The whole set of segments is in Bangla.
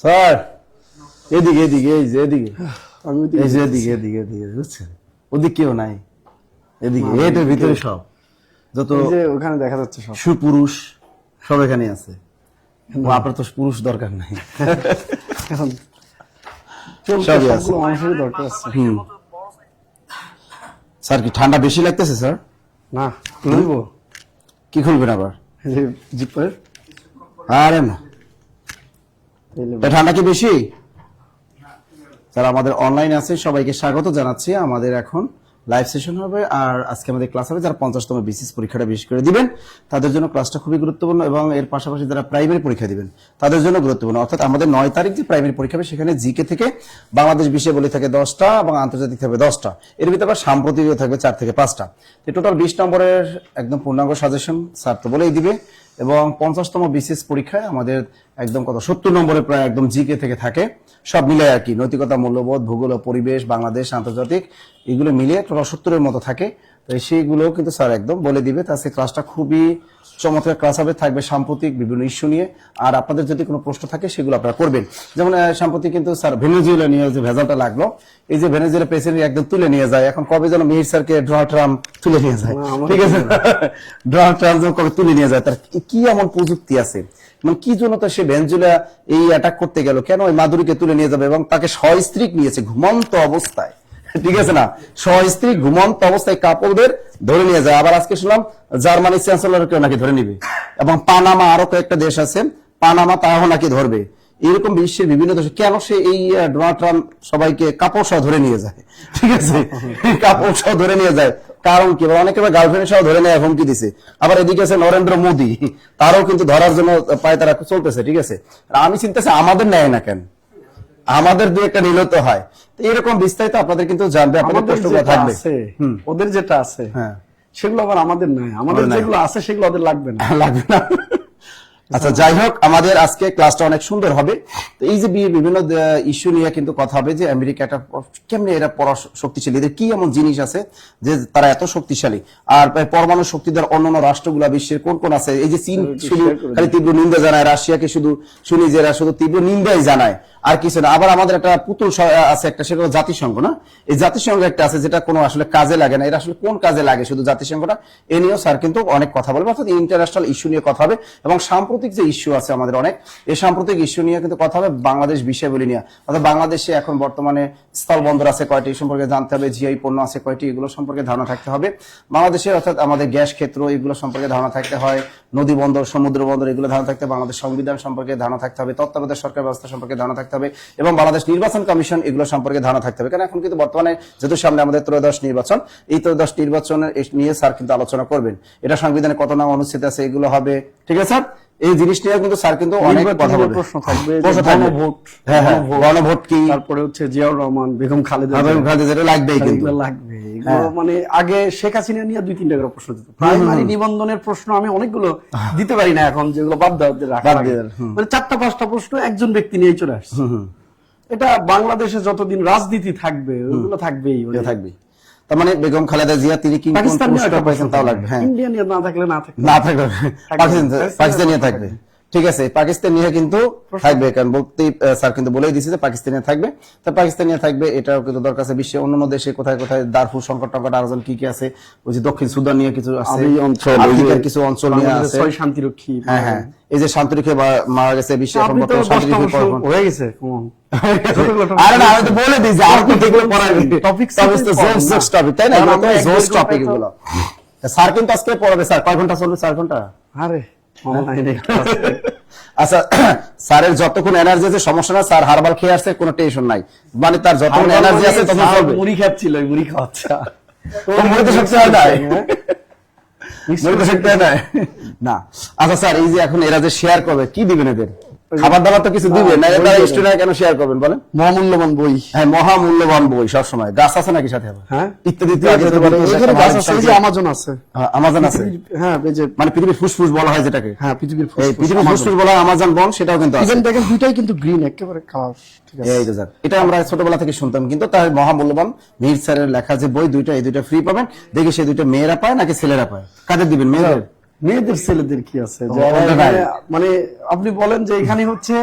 স্যার এদিকে এদিকে এই যে এদিকে এই যে এদিকে এদিকে এদিকে বুঝছেন, ওদিক কেউ নাই, এদিকে এটার ভিতরে সব যত ওখানে দেখা যাচ্ছে সব সুপুরুষ সব এখানে আছে। আপনার তো পুরুষ দরকার নাই, সবই আছে। মানুষের দরকার আছে। স্যার কি ঠান্ডা বেশি লাগতেছে স্যার? না খুলবো, কি খুলবেন আবার? জিপার। আরে না, ঠান্ডা কি বেশি? স্যার আমাদের অনলাইন আছে, সবাইকে স্বাগত জানাচ্ছি। আমাদের এখন লাইভ সেশন হবে, আর আজকে আমাদের ক্লাস হবে যারা 50তম বিসিএস পরীক্ষাটা বেশি করে দিবেন তাদের জন্য ক্লাসটা খুবই গুরুত্বপূর্ণ, এবং এর পাশাপাশি যারা প্রাইমারি পরীক্ষা দিবেন তাদের জন্য গুরুত্বপূর্ণ। অর্থাৎ আমাদের 9 তারিখ যে প্রাইমারি পরীক্ষা হবে সেখানে জিকে থেকে বাংলাদেশ বিষয় বলে থাকে 10টা এবং আন্তর্জাতিক থাকবে 10টা, এর ভিতরে আবার সাম্প্রতিকও থাকবে 4 থেকে 5টা। টোটাল 20 নম্বরের একদম পূর্ণাঙ্গ সাজেশন স্যার তো বলেই দিবে। এবং 50তম বিসিএস পরীক্ষায় আমাদের একদম 70 নম্বরের প্রায় একদম জিকে থেকে থাকে, সব মিলে আর কি, নৈতিকতা, মূল্যবোধ, ভূগোল, পরিবেশ, বাংলাদেশ, আন্তর্জাতিক, এগুলো মিলিয়ে টোটাল 70-এর মতো থাকে। তো সেইগুলো কিন্তু স্যার একদম বলে দিবে। তাতে ক্লাসটা খুবই চমৎকার ক্লাস হবে, থাকবে সাম্প্রতিক বিভিন্ন ইস্যু নিয়ে। আর আপনাদের যদি কোনো প্রশ্ন থাকে সেগুলো আপনারা করবেন। যেমন সাম্প্রতিক কিন্তু স্যার ভেনেজুয়েলা নিয়ে যে ভেজালটা লাগলো, এই যে ভেনেজুয়েলা প্রেসিডেন্ট একদম তুলে নিয়ে যায়, এখন কবে যেন মিহির স্যারকে ডোনাল্ড ট্রাম্প তুলে নিয়ে যায়, ঠিক আছে? ডোনাল্ড ট্রাম্প যেন কবে তুলে নিয়ে যায়, তার কি এমন প্রযুক্তি আছে, মানে কি জন্য তো সে ভেনেজুয়েলা এই অ্যাটাক করতে গেল, কেন ওই মাদুরিকে তুলে নিয়ে যাবে, এবং তাকে সস্ত্রীক নিয়েছে ঘুমন্ত অবস্থায়, ঠিক আছে না, সস্ত্রী ঘুমন্ত অবস্থায় কাপড়দের ধরে নিয়ে যায়। আবার আজকে শুনলাম জার্মানি চ্যান্সেলরকেও নাকি ধরে নিবে, এবং পানামা, আরো কয়েকটা দেশ আছে পানামা, তাও নাকি ধরবে। এরকম বিশ্বের বিভিন্ন দেশে কেন সে এই ডোনাল্ড ট্রাম্প সবাইকে কাপড় সহ ধরে নিয়ে যায়, ঠিক আছে, কাপড় সহ ধরে নিয়ে যায়, কারণ কি? অনেকে গার্লফ্রেন্ড সহ ধরে নেয়, হুমকি দিছে। আবার এদিকে আছে নরেন্দ্র মোদী, তারও কিন্তু ধরার জন্য পায় তারা চলতেছে, ঠিক আছে। আমি চিন্তাছি আমাদের নেয় না কেন, আমাদের দু একটা নিলত হয়। এরকম বিস্তারিত আপনাদের কিন্তু জানবে, আপনাদের প্রশ্নগুলো থাকবে। ওদের যেটা আছে হ্যাঁ সেগুলো আবার আমাদের নাই, আমাদের যেগুলো আছে সেগুলো ওদের লাগবে না, লাগবে না। আচ্ছা, যাই হোক, আমাদের আজকে ক্লাসটা অনেক সুন্দর হবে। তো এই যে বিভিন্ন ইস্যু নিয়ে কিন্তু কথা হবে, যে আমেরিকাটা কেমনে এরা শক্তিশালী, এদের কি এমন জিনিস আছে যে তারা এত শক্তিশালী, আর পরমাণু শক্তিধর অন্যান্য রাষ্ট্রগুলা বিশ্বের কোন কোন আছে। এই যে চীন শুধু খালি তীব্র নিন্দা জানায়, রাশিয়াকে শুধু শুনি যে এরা শুধু তীব্র নিন্দাই জানায়, আর কিছু না। আবার আমাদের একটা পুতুল আছে একটা, সেটা জাতিসংঘ না, এই জাতিসংঘ একটা আছে যেটা কোনো আসলে কাজে লাগে না। এরা আসলে কোন কাজে লাগে শুধু জাতিসংঘটা, এ নিয়েও স্যার কিন্তু অনেক কথা বলবে, অর্থাৎ ইন্টারন্যাশনাল ইস্যু নিয়ে কথা হবে। এবং সাম্প্রতিক যে ইস্যু আছে আমাদের অনেক, এই সাম্প্রতিক ইস্যু নিয়ে কিন্তু কথা হবে, বাংলাদেশ বিষয়গুলি নিয়ে। অর্থাৎ বাংলাদেশে এখন বর্তমানে স্থল বন্দর আছে কয়টি সম্পর্কে জানতে হবে, জিআই পণ্য আছে কয়টি, এগুলো সম্পর্কে ধারণা থাকতে হবে। বাংলাদেশে অর্থাৎ আমাদের গ্যাস ক্ষেত্র, এগুলো সম্পর্কে ধারণা থাকতে হয়, নদী বন্দর, সমুদ্র বন্দর, এগুলো ধারণা থাকতে হবে। বাংলাদেশ সংবিধান সম্পর্কে ধারণা থাকতে হবে, তত্ত্বাবধায়ক সরকার ব্যবস্থা সম্পর্কে ধারণা থাকতে হবে, এবং বাংলাদেশ নির্বাচন কমিশন, এগুলো সম্পর্কে ধারণা থাকতে হবে। কারণ এখন কিন্তু বর্তমানে যেহেতু সামনে আমাদের ত্রয়োদশ নির্বাচন, এই ত্রয়োদশ নির্বাচনের নিয়ে স্যার কিন্তু আলোচনা করবেন। এটা সংবিধানে কত নাম অনুচ্ছেদ আছে, এগুলো হবে, ঠিক আছে স্যার? এই জিনিস নিয়ে কিন্তু স্যার কিন্তু অনেক কথা বলবে, প্রশ্ন থাকবে, গণভোট, হ্যাঁ হ্যাঁ, গণভোট কি, তারপরে হচ্ছে জিয়াউর রহমান, বেগম খালেদা, যেটা লাগবেই কিন্তু লাগবে। মানে আগে শেখ হাসিনা নিয়ে 2-3টা করে প্রশ্ন দিত, প্রাইমারি নিবন্ধনের প্রশ্ন আমি অনেকগুলো দিতে পারি না এখন, যেগুলো বাদ রাখা, মানে 4টা-5টা প্রশ্ন একজন ব্যক্তি নিয়ে চলে আসছে। এটা বাংলাদেশে যতদিন রাজনীতি থাকবে ওগুলো থাকবেই, থাকবেই। তার মানে বেগম খালেদা জিয়া তিনি কি পাকিস্তান তাও লাগবে, হ্যাঁ, ইন্ডিয়া নিয়ে না থাকলে পাকিস্তান নিয়ে থাকবে, ঠিক আছে। পাকিস্তান নিয়ে কিন্তু থাকবে, কারণ বলতেই স্যার কিন্তু বলেই দিয়েছে যে পাকিস্তান নিয়ে থাকবে। তা পাকিস্তান নিয়ে থাকবে, এটাও কিন্তু দরকার আছে। বিশ্বের অন্যান্য দেশে কোথায় কোথায় দারফুর সংকট টঙ্কট আরো কি কি আছে, ওই যে দক্ষিণ সুদান নিয়ে কিছু আছে, আফ্রিকার কিছু অঞ্চল নিয়ে আছে, শান্তিরক্ষী, হ্যাঁ হ্যাঁ, এই যে শান্তিরক্ষী মারা গেছে, বিশ্বের হয়ে গেছে। আরে না, আমি তো বলে দিয়েছি, আর তো দেখলে পড়াবে টপিক, তাই না? টপিক এগুলো স্যার কিন্তু আজকে পড়াবে। স্যার কয় ঘন্টা চলবে? 4 ঘন্টা। আরে আচ্ছা, স্যারের যতক্ষণ এনার্জি আছে সমস্যা না, স্যার হারবাল খেয়ে আসছে, কোনো টেনশন নাই, মানে তার যতক্ষণ এনার্জি আছে তখন চলবে। মুড়ি খাচ্ছিল, মুড়ি খাওয়াচ্ছা, মুড়ি তো শক্তি হয় না। আচ্ছা স্যার, এই যে এখন এরা যে শেয়ার করবে, কি দিবেন এদের? খাবার দাবার তো কিছু দিবেন না, এরা স্টুডেন্ট কেন শেয়ার করবেন বলেন? মহামূল্যবান বই, হ্যাঁ মহামূল্যবান বই, সবসময়। গাছ আছে নাকি সাথে? হ্যাঁ, ইত্যাদি আমাজন আছে, আমাজন আছে, হ্যাঁ, মানে পৃথিবীর ফুসফুস বলা হয় যেটাকে, হ্যাঁ পৃথিবীর ফুসফুস বলা হয় আমাজন বন, সেটাও কিন্তু আছে। দেখেন দুইটাই কিন্তু গ্রিন, একেবারে কালার, ঠিক আছে। এই তো স্যার, এটা আমরা ছোটবেলা থেকে শুনতাম, কিন্তু তার মহামূল্যবান মিহির স্যারের লেখা যে বই দুইটা, এই দুইটা ফ্রি পাবেন। দেখি সেই দুইটা মেয়েরা পায় নাকি ছেলেরা পায়? কাদের দিবেন? মেয়েদের ছেলেদের কি আছে, মানে আপনি বলেন যে এখানে হচ্ছে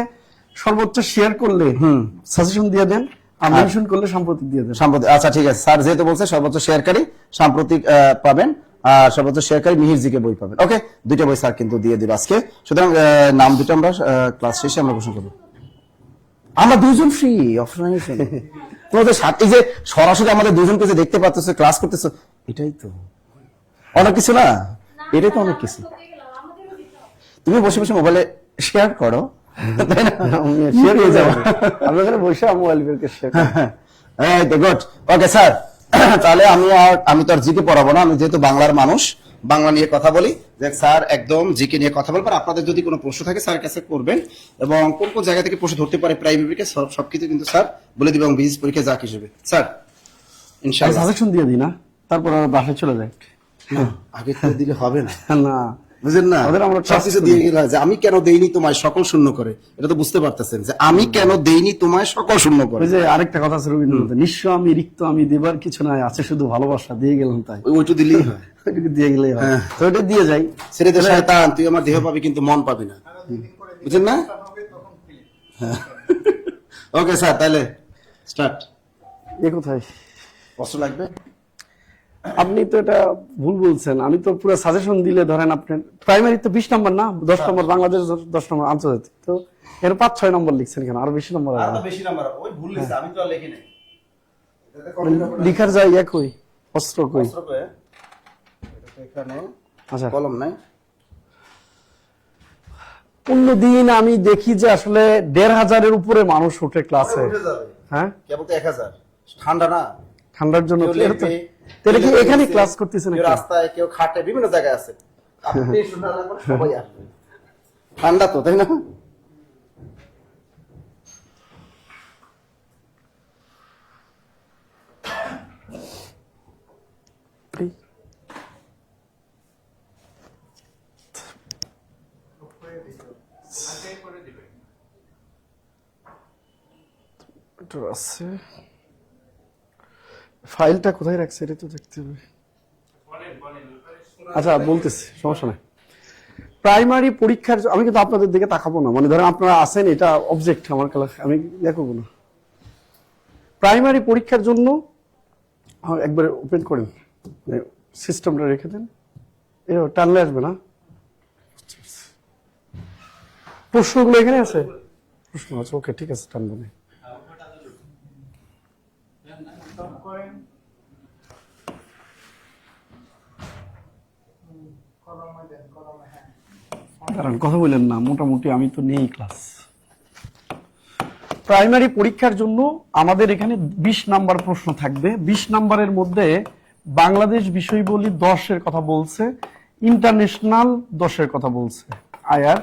সর্বোচ্চ শেয়ার করলে সাজেশন দিয়ে দেন, আর মেনশন করলে সাম্প্রতিক দিয়ে দেন। সাম্প্রতিক, আচ্ছা ঠিক আছে স্যার, যেহেতু বলছে সর্বোচ্চ শেয়ারকারী সাম্প্রতিক পাবেন, আর সর্বোচ্চ শেয়ারকারী মিহির জিকে বই পাবেন। ওকে, দুইটা বই স্যার কিন্তু দিয়ে দিব আজকে। সুতরাং নাম দুটো আমরা ক্লাস শেষে আমরা ঘোষণা করবো। আমরা দুজন ফ্রি, অফলাইনে ফ্রি। তোমাদের সাথে যে সরাসরি আমাদের দুজনকে যে দেখতে পাচ্ছ, ক্লাস করতেছো, এটাই তো অনেক কিছু না? এটাই তো অনেক কিছু। তুমি বসে বসে মোবাইলে শেয়ার করো, তাই না? শেয়ার হয়ে যাবে, আপনাদের বসে মোবাইল বেরকে শেয়ার। এই তো গুড। ওকে স্যার, তাহলে আমি তো আর জিকে পড়াবো না, আমি যেহেতু বাংলার মানুষ, বাংলা নিয়ে কথা বলি। দেখ স্যার, একদম জিকে নিয়ে কথা বলবেন। আপনাদের যদি কোনো প্রশ্ন থাকে স্যারের কাছে করবেন, এবং কোন কোন জায়গা থেকে প্রশ্ন ধরতে পারে প্রাইমারিকে সবকিছু কিন্তু স্যার বলে দিবে, এবং বিএস পরীক্ষা যা হিসেবে স্যার ইনশাআল্লাহ সাজেশন দিয়ে দিই না, তারপর আমরা বাসায় চলে যাই। আগে তো দিলে হবে না, না বুঝলেন না? ওদের আমরা সবকিছু দিয়ে গেলে যে আমি কেন দেইনি তোমায় সকল শূন্য করে, এটা তো বুঝতে পারতেছেন যে আমি কেন দেইনি তোমায় সকল শূন্য করে। ওই যে আরেকটা কথা আছে রবীন্দ্রনাথ, নিঃস্ব আমি রিক্ত আমি দেবার কিছু নাই, আছে শুধু ভালোবাসা, দিয়ে গেলাম তাই। ওইটু দিলেই হয়, ওইটুকু দিয়ে গেলেই হয়। তো ওইটা দিয়ে যাই। ছেড়ে দে শয়তান, তুই আমার দেহ পাবি কিন্তু মন পাবি না, বুঝলেন না? ওকে স্যার, তাহলে স্টার্ট। এ কোথায় কষ্ট লাগবে? আপনি তো এটা ভুল বলছেন। আমি তো পুরো সাজেশন দিলে ধরেন আপনার প্রাইমারি তো 20 নম্বর না, 10 নম্বর বাংলাদেশ, 10 নম্বর আন্তর্জাতিক, তো এর 5-6 নম্বর লিখছেন কেন? আরো বেশি নম্বর আর তো বেশি নাম্বার, ওই ভুল লিখছে, আমি তো আর লিখি নাই। লিখার যায় একই, অস্ত্র কই? কষ্ট করে এটা তো এখানে আচ্ছা, কলম নাই। অন্যদিন আমি দেখি যে আসলে 1500-এর উপরে মানুষ উঠে ক্লাসে। উঠে যাবে, হ্যাঁ, কেবল তো 1000, ঠান্ডা না? ঠান্ডার জন্য কেউ লেপে, তাহলে কি কেউ এখানে লেপে, ক্লাস করতেছেন? কেউ রাস্তায়, কেউ খাটে, বিভিন্ন জায়গায় আছে। আপনি শুননা না করে সবাই আসবে, ঠান্ডা তো, তাই না? আছে ফাইলটা কোথায় রাখছে এটা তো দেখতে হবে। আচ্ছা বলতেছি, সমস্যা নাই। প্রাইমারি পরীক্ষার আমি কিন্তু আপনাদের দিকে তাকাবো না, মানে ধরেন আপনারা আছেন, এটা অবজেক্ট আমার ক্লাস, আমি দেখবো না। প্রাইমারি পরীক্ষার জন্য একবার ওপেন করেন, সিস্টেমটা রেখে দেন, এটা টানলে আসবে না। প্রশ্নগুলো এখানে আছে, প্রশ্ন আছে, ওকে ঠিক আছে, টানবো না। কারণ কথা বললেন না, মোটামুটি আমি তো নেই ক্লাস। প্রাইমারি পরীক্ষার জন্য আমাদের এখানে 20 নাম্বার প্রশ্ন থাকবে। 20 নাম্বারের মধ্যে বাংলাদেশ বিষয়বলী 10-এর কথা বলছে, ইন্টারন্যাশনাল 10-এর কথা বলছে, আয়ার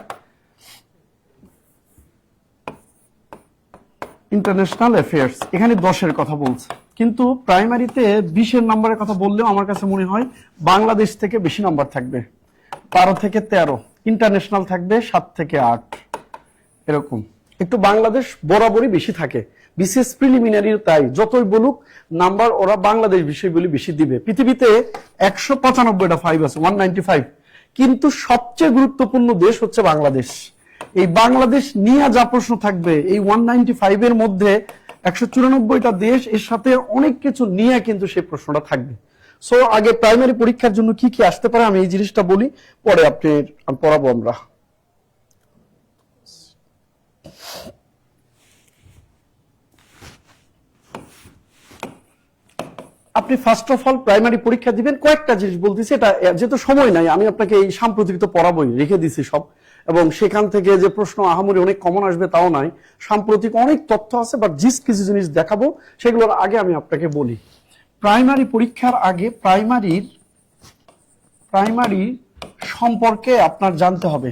ইন্টারন্যাশনাল অ্যাফেয়ার্স এখানে 10-এর কথা বলছে। কিন্তু প্রাইমারিতে 20-এর নাম্বারের কথা বললেও আমার কাছে মনে হয় বাংলাদেশ থেকে বেশি নাম্বার থাকবে, 12 থেকে 13, ইন্টারন্যাশনাল থাকবে 7 থেকে 8, এরকম। একটু বাংলাদেশ বরাবরই বেশি থাকে, বিশেষ প্রিলিমিনারির তাই, যতই বলুক নাম্বার ওরা বাংলাদেশ বিষয়গুলি বেশি দিবে। পৃথিবীতে 195টা 5 আছে, 195, কিন্তু সবচেয়ে গুরুত্বপূর্ণ দেশ হচ্ছে বাংলাদেশ। এই বাংলাদেশ নিয়ে যা প্রশ্ন থাকবে, এই 195-এর মধ্যে 194টা দেশ, এর সাথে অনেক কিছু নিয়ে কিন্তু সেই প্রশ্নটা থাকবে। সো আগে প্রাইমারি পরীক্ষার জন্য কি কি আসতে পারে আমি এই জিনিসটা বলি, পরে পড়াবো আমরা। আপনি ফার্স্ট অফ অল প্রাইমারি পরীক্ষা দিবেন, কয়েকটা জিনিস বলতেছি, এটা যেহেতু সময় নাই আমি আপনাকে এই সাম্প্রতিক তো পড়াবই, রেখে দিছি সব, এবং সেখান থেকে যে প্রশ্ন আহামরি অনেক কমন আসবে তাও নাই, সাম্প্রতিক অনেক তথ্য আছে, বাট কিছু জিনিস দেখাবো, সেগুলোর আগে আমি আপনাকে বলি। প্রাইমারি পরীক্ষার আগে প্রাইমারি সম্পর্কে আপনার জানতে হবে।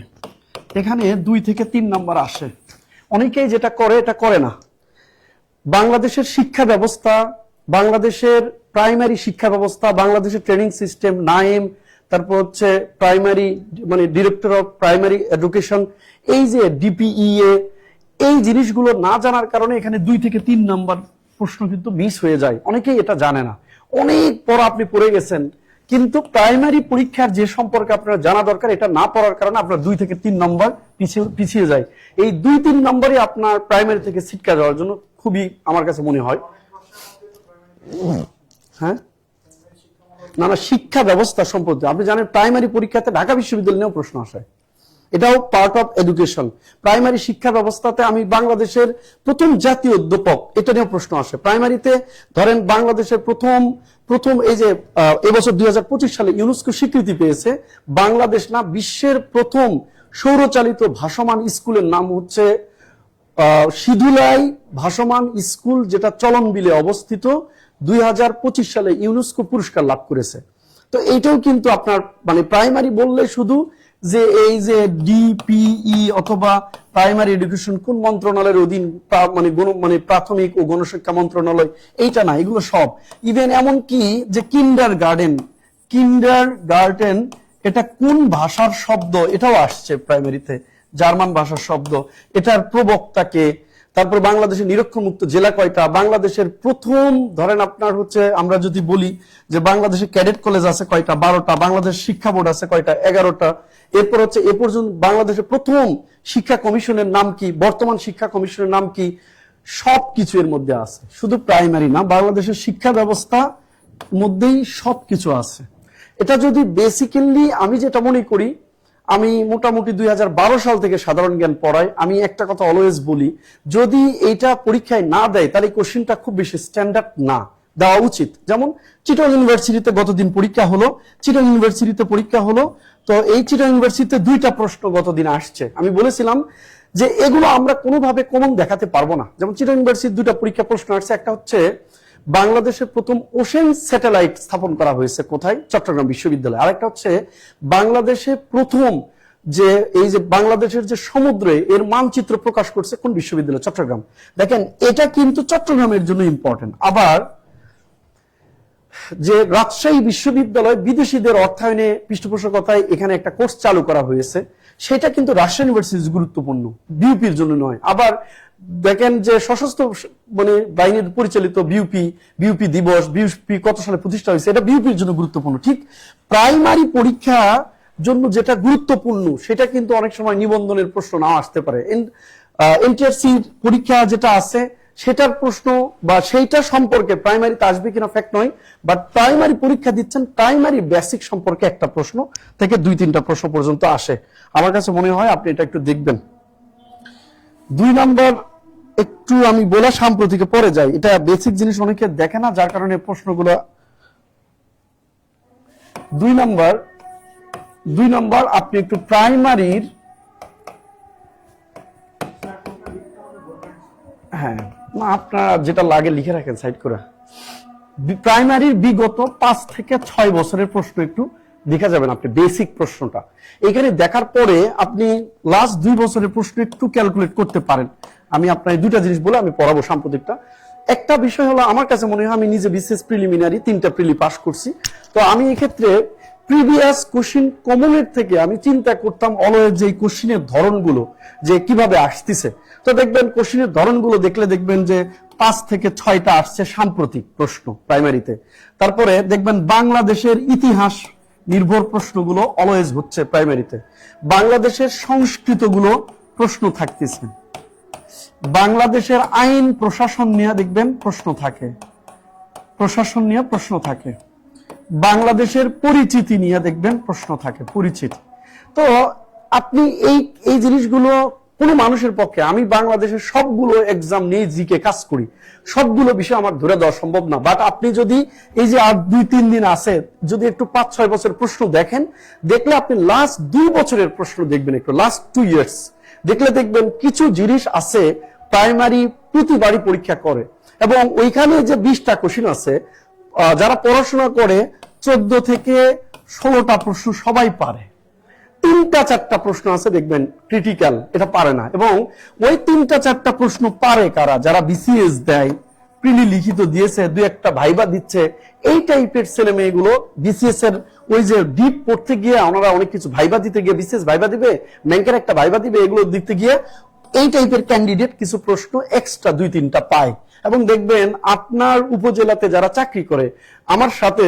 এখানে 2 থেকে 3 নাম্বার আসে, অনেকেই যেটা করে এটা করে না। বাংলাদেশের শিক্ষা ব্যবস্থা, বাংলাদেশের প্রাইমারি শিক্ষা ব্যবস্থা, বাংলাদেশের ট্রেনিং সিস্টেম, নাইম, তারপর হচ্ছে প্রাইমারি মানে ডিরেক্টর অফ প্রাইমারি এডুকেশন, এই যে ডিপিইএ, এই জিনিসগুলো না জানার কারণে এখানে 2 থেকে 3 নাম্বার প্রশ্ন কিন্তু মিস হয়ে যায়, অনেকেই এটা জানে না। অনেক পড়া আপনি পড়ে গেছেন, কিন্তু প্রাইমারি পরীক্ষার যে সম্পর্কে আপনার জানা দরকার, এটা না পড়ার কারণে আপনার 2 থেকে 3 নম্বর পিছিয়ে যায়। এই 2-3 নম্বরই আপনার প্রাইমারি থেকে ছিটকা যাওয়ার জন্য খুবই আমার কাছে মনে হয়। হ্যাঁ, না শিক্ষা ব্যবস্থা সম্পর্কে আপনি জানেন প্রাইমারি পরীক্ষাতে ঢাকা বিশ্ববিদ্যালয় নিয়েও প্রশ্ন আসে, এটাও পার্ট অফ এডুকেশন। প্রাইমারি শিক্ষা ব্যবস্থাতে আমি বাংলাদেশের প্রথম জাতীয় অধ্যাপক, এটা নিয়ে প্রশ্ন আসে। প্রাইমারিতে ধরেন বাংলাদেশের প্রথম এই যে এবছর 2025 সালে ইউনেস্কো স্বীকৃতি পেয়েছে, বাংলাদেশ না বিশ্বের প্রথম সৌরচালিত ভাসমান স্কুলের নাম হচ্ছে সিধুলাই ভাসমান স্কুল, যেটা চলনবিলে অবস্থিত। 2025 সালে ইউনেস্কো পুরস্কার লাভ করেছে। তো এইটাও কিন্তু আপনার মানে প্রাইমারি বললে শুধু যে এই যে ডিপিই অথবা প্রাইমারি এডুকেশন কোন মন্ত্রণালয়ের অধীন, মানে প্রাথমিক ও গণশিক্ষা মন্ত্রণালয়, এইটা না, এগুলো সব। ইভেন এমন কি যে কিন্ডার গার্ডেন এটা কোন ভাষার শব্দ, এটাও আসছে প্রাইমারিতে, জার্মান ভাষার শব্দ, এটার প্রবক্তাকে। তারপর বাংলাদেশের নিরক্ষরমুক্ত জেলা কয়টা, বাংলাদেশের প্রথম ধরেন আপনার হচ্ছে আমরা যদি বলি যে বাংলাদেশের ক্যাডেট কলেজ আছে কয়টা, 12টা, বাংলাদেশ শিক্ষা বোর্ড আছে কয়টা, 11টা। এরপর হচ্ছে এ পর্যন্ত বাংলাদেশের প্রথম শিক্ষা কমিশনের নাম কি, বর্তমান শিক্ষা কমিশনের নাম কি, সবকিছু এর মধ্যে আছে। শুধু প্রাইমারি না, বাংলাদেশের শিক্ষা ব্যবস্থা মধ্যেই সবকিছু আছে। এটা যদি বেসিক্যালি আমি যেটা মনে করি, আমি মোটামুটি 2012 সাল থেকে সাধারণ জ্ঞান পড়াই, আমি একটা কথা অলওয়েজ বলি, যদি এইটা পরীক্ষায় না দেয় তাহলে কোশ্চেনটা খুব বেশি স্ট্যান্ডার্ড না, দেওয়া উচিত। যেমন চিটাগং ইউনিভার্সিটিতে গতদিন পরীক্ষা হলো, তো এই চিটাগং ইউনিভার্সিটিতে 2টা প্রশ্ন গতদিন আসছে। আমি বলেছিলাম যে এগুলো আমরা কোনোভাবে কমন দেখাতে পারবো না। যেমন চিটাগং ইউনিভার্সিটির 2টা পরীক্ষা প্রশ্ন আসছে, একটা হচ্ছে বাংলাদেশের প্রথম ওশেন স্যাটেলাইট স্থাপন করা হয়েছে কোথায়, চট্টগ্রাম বিশ্ববিদ্যালয়। আরেকটা হচ্ছে বাংলাদেশে প্রথম যে এই যে বাংলাদেশের যে সমুদ্রে এর মানচিত্র প্রকাশ করছে কোন বিশ্ববিদ্যালয়, চট্টগ্রাম। দেখেন এটা কিন্তু চট্টগ্রামের জন্য ইম্পর্টেন্ট। আবার যে রাজশাহী বিশ্ববিদ্যালয় বিদেশিদের অর্থায়নে পৃষ্ঠপোষকতায় এখানে একটা কোর্স চালু করা হয়েছে, সেটা কিন্তু রাজশাহী ইউনিভার্সিটি গুরুত্বপূর্ণ, বিউপির জন্য নয়। আবার দেখেন যে সশস্ত্র মানে বাহিনীর পরিচালিত বিউপি দিবস, বিউপি কত সালে প্রতিষ্ঠা হয়েছে, এটা বিউপির জন্য গুরুত্বপূর্ণ। ঠিক প্রাইমারি পরীক্ষা জন্য যেটা গুরুত্বপূর্ণ সেটা কিন্তু অনেক সময় নিবন্ধনের প্রশ্ন নাও আসতে পারে। এনটিআরসি পরীক্ষা যেটা আছে সেটার প্রশ্ন বা সেইটা সম্পর্কে প্রাইমারিতে আসবে কিনা ফ্যাক্ট নয়, বাট প্রাইমারি পরীক্ষা দিচ্ছেন, প্রাইমারি বেসিক সম্পর্কে একটা প্রশ্ন থেকে 2-3টা প্রশ্ন পর্যন্ত আসে। আমার কাছে মনে হয় আপনি এটা একটু দেখবেন। 2 নম্বর একটু আমি বলা সাম্প্রতিকে পরে যাই, এটা বেসিক জিনিস অনেকে দেখে না, যার কারণে প্রশ্নগুলো। 2 নম্বর আপনি একটু প্রাইমারির, হ্যাঁ না আপনার যেটা লাগে লিখে রাখেন সাইড করে, প্রাইমারির বিগত 5 থেকে 6 বছরের প্রশ্ন একটু দেখা যাবেন আপনি, বেসিক প্রশ্নটা এখানে দেখার পরে আপনি লাস্ট 2 বছরের প্রশ্ন একটু ক্যালকুলেট করতে পারেন। আমি আপনার 2টা জিনিস বলে আমি পড়াবো সাম্প্রতিকটা। একটা বিষয় হলো আমার কাছে মনে হয়, আমি নিজে বিসিএস প্রিলিমিনারি 3টা প্রিলি পাস করছি, তো আমি এক্ষেত্রে প্রিভিয়াস কোশ্চিন কমনের থেকে আমি চিন্তা করতাম অলওয়েজ যে কোশ্চিনের ধরনগুলো যে কিভাবে আসতেছে। তো দেখবেন কোশ্চিনের ধরনগুলো দেখলে দেখবেন যে 5 থেকে 6টা আসছে সাম্প্রতিক প্রশ্ন প্রাইমারিতে। তারপরে দেখবেন বাংলাদেশের ইতিহাস নির্ভর প্রশ্নগুলো অলওয়েজ হচ্ছে প্রাইমারিতে। বাংলাদেশের সংস্কৃতগুলো প্রশ্ন থাকতেছে। বাংলাদেশের আইন প্রশাসন নিয়ে দেখবেন প্রশ্ন থাকে। বাংলাদেশের পরিচিতি নিয়ে দেখবেন প্রশ্ন থাকে, পরিচিতি। তো আপনি এই জিনিসগুলো কোনো মানুষের পক্ষে, আমি বাংলাদেশের সবগুলো এক্সাম নিয়ে জিকে কাজ করি, সবগুলো বিষয় আমার ধরে দেওয়া সম্ভব না, বাট আপনি যদি এই যে আর 2-3 দিন আছে যদি একটু 5-6 বছরের প্রশ্ন দেখেন, দেখলে আপনি লাস্ট 2 বছরের প্রশ্ন দেখবেন, একটু লাস্ট 2 ইয়ার্স দেখলে দেখবেন কিছু জিনিস আছে প্রাইমারি প্রতিবারই পরীক্ষা করে, এবং ওইখানে যে 20টা কোশ্চিন আছে, যারা পড়াশোনা করে 14 থেকে 16টা প্রশ্ন সবাই পারে, 3টা-4টা প্রশ্ন আছে দেখবেন ক্রিটিক্যাল, এটা পারে না। এবং ওই 3টা-4টা প্রশ্ন পারে কারা, যারা বিসিএস দেয়, প্রিলি লিখিত দিয়েছে, 2-1টা ভাইবা দিচ্ছে, এই টাইপের ছেলে মেয়েগুলো বিসিএস এর ওই যে ডিপ পড়তে গিয়ে ওনারা অনেক কিছু ভাইবা দিতে গিয়ে, বিসিএস ভাইবা দিবে, ব্যাংকের একটা ভাইবা দিবে, এগুলো দিতে গিয়ে এই টাইপের ক্যান্ডিডেট কিছু প্রশ্ন এক্সট্রা 2-3টা পায়। এবং দেখবেন আপনার উপজেলাতে যারা চাকরি করে, আমার সাথে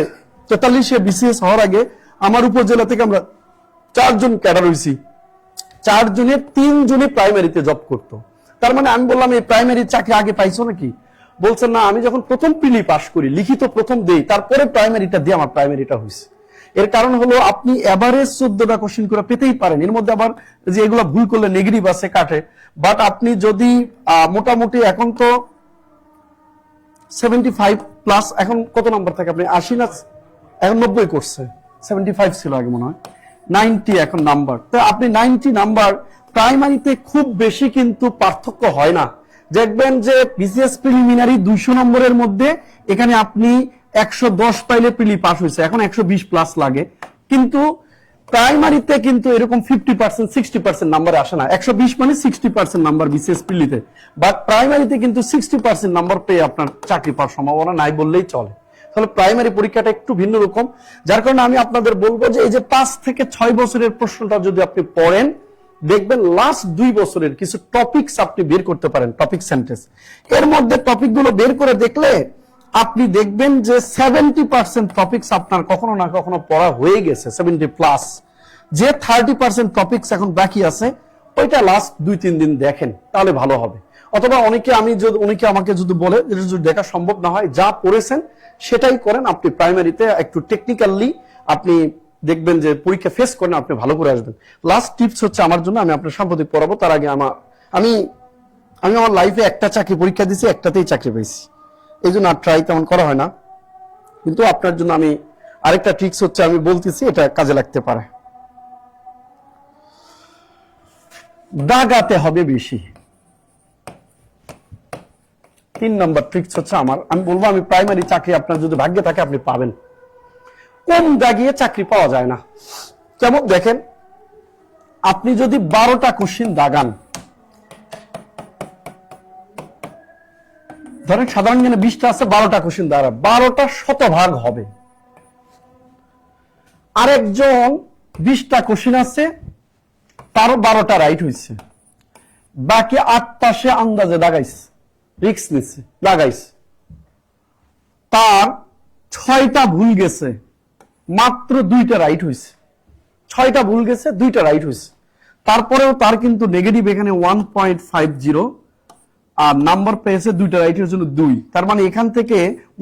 43-এ বিসিএস হওয়ার আগে আমার উপজেলা থেকে আমরা 4 জন ক্যাডার হয়েছি, 4 জনের 3 জনই প্রাইমারিতে জব করতো। তার মানে আমি বললাম এই প্রাইমারি চাকরি আগে পাইছো নাকি? বলছেন না, আমি যখন প্রথম প্রিলি পাস করি, লিখিত প্রথম দেই, তারপরে প্রাইমারিটা দিয়ে আমার প্রাইমারিটা হয়েছে। এর কারণ হলো আপনি এভারেজ 14টা কোশ্চেন করে পেতেই পারেন, এর মধ্যে আবার যে এগুলো ভুল করলে নেগেটিভ আছে কাটে, বাট আপনি যদি মোটামুটি এখন তো 75 প্লাস, এখন কত নাম্বার থাকে আপনি 80 না এখন 90 করছে, 75 ছিল আগে মনে হয়, 90 এখন নাম্বার। তো আপনি 90 নাম্বার, প্রাইমারিতে খুব বেশি কিন্তু পার্থক্য হয় না। দেখবেন যে বিসিএস প্রিলিমিনারি 200 নম্বরের মধ্যে এখানে আপনি 110 পাইলে প্রিলি পাস হয়েছে, এখন 120 প্লাস লাগে। কিন্তু প্রাইমারিতে কিন্তু এরকম 50% 60% নাম্বারে আসে না। 120 মানে 60% নাম্বার বিসিএস প্রিলিতে, বাট প্রাইমারিতে কিন্তু 60% নাম্বার পেয়ে আপনার চাকরি পাওয়ার সম্ভাবনা নাই বললেই চলে। তাহলে প্রাইমারি পরীক্ষাটা একটু ভিন্ন রকম, যার কারণে আমি আপনাদের বলবো যে এই যে 5 থেকে 6 বছরের প্রশ্নটা যদি আপনি পড়েন, দেখবেন লাস্ট 2 বছরের কিছু টপিকস আপনি বের করতে পারেন, টপিক সেন্টেন্স। এর মধ্যে টপিকগুলো বের করে দেখলে আপনি দেখবেন যে 70% টপিকস আপনার কখনো না কখনো পড়া হয়ে গেছে, 70 প্লাস। যে 30% টপিকস এখন বাকি আছে, ওইটা লাস্ট 2-3 দিন দেখেন, তাহলে ভালো হবে। অথবা অনেকে আমাকে যদি বলে এটা যদি দেখা সম্ভব না হয়, যা পড়েছেন সেটাই করেন। আপনি প্রাইমারিতে একটু টেকনিক্যালি আপনি দেখবেন যে পরীক্ষা ফেস করেন, আপনি ভালো করে আসবেন। লাস্ট টিপস হচ্ছে আমার জন্য, আমি আপনার সাম্প্রতিক পড়াবো, তার আগে আমি আমার লাইফে একটা চাকরি পরীক্ষা দিয়েছি, একটাতেই চাকরি পেয়েছি, এই জন্য আর ট্রাই তেমন করা হয় না। কিন্তু আপনার জন্য আমি আরেকটা ট্রিক্স হচ্ছে আমি বলতেছি, এটা কাজে লাগতে পারে। দাগাতে হবে বেশি। 3 নম্বর ট্রিক্স হচ্ছে আমি বলবো, আমি প্রাইমারি চাকরি আপনার যদি ভাগ্যে থাকে আপনি পাবেন। কম দাগিয়ে চাকরি পাওয়া যায় না। যেমন দেখেন, আপনি যদি 12টা কোশ্চিন দাগান, ধরেন সাধারণ জ্ঞানে 20টা আছে, 12টা কোশ্চিন দাঁড়া, 12টা শতভাগ হবে। আরেকজন 20টা কোশ্চিন আছে, তারও 12টা রাইট হয়েছে, বাকি 8টা সে আন্দাজে দাগাইছে, রিস্ক নিচ্ছে, দাগাইছে, তার 6টা ভুল গেছে, মাত্র 2টা রাইট হয়েছে। 6টা ভুল গেছে, 2টা রাইট হয়েছে, তারপরেও তার কিন্তু নেগেটিভ এখানে 1.50, আর নাম্বার পেয়েছে 2টা রাইটের জন্য 2। তার মানে এখান থেকে